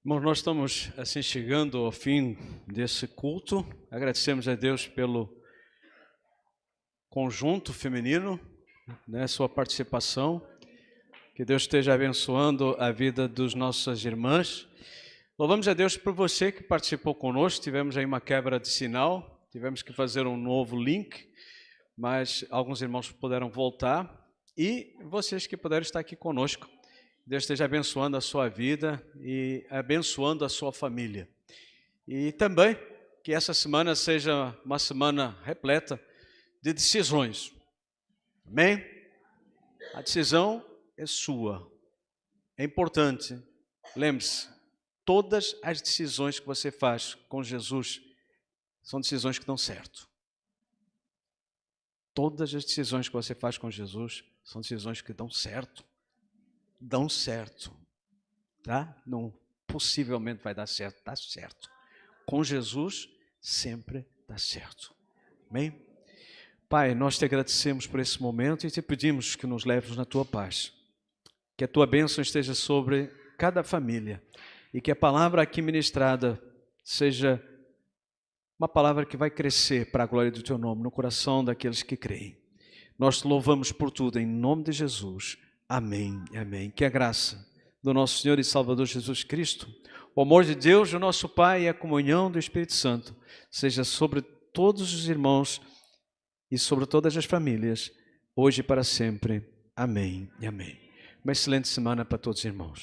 Irmãos, nós estamos assim chegando ao fim desse culto. Agradecemos a Deus pelo conjunto feminino, né, sua participação. Que Deus esteja abençoando a vida dos nossas irmãs. Louvamos a Deus por você que participou conosco. Tivemos aí uma quebra de sinal, tivemos que fazer um novo link, mas alguns irmãos puderam voltar. E vocês que puderam estar aqui conosco. Deus esteja abençoando a sua vida e abençoando a sua família. E também que essa semana seja uma semana repleta de decisões. Amém? A decisão é sua. É importante. Lembre-se, todas as decisões que você faz com Jesus são decisões que dão certo. Todas as decisões que você faz com Jesus são decisões que dão certo. Dão certo, tá? Não possivelmente vai dar certo, dá certo. Com Jesus sempre dá certo. Amém? Pai, nós te agradecemos por esse momento e te pedimos que nos leves na tua paz. Que a tua bênção esteja sobre cada família e que a palavra aqui ministrada seja uma palavra que vai crescer para a glória do teu nome no coração daqueles que creem. Nós te louvamos por tudo em nome de Jesus. Amém, amém. Que a graça do nosso Senhor e Salvador Jesus Cristo, o amor de Deus, o nosso Pai e a comunhão do Espírito Santo seja sobre todos os irmãos e sobre todas as famílias, hoje e para sempre. Amém e amém. Uma excelente semana para todos os irmãos.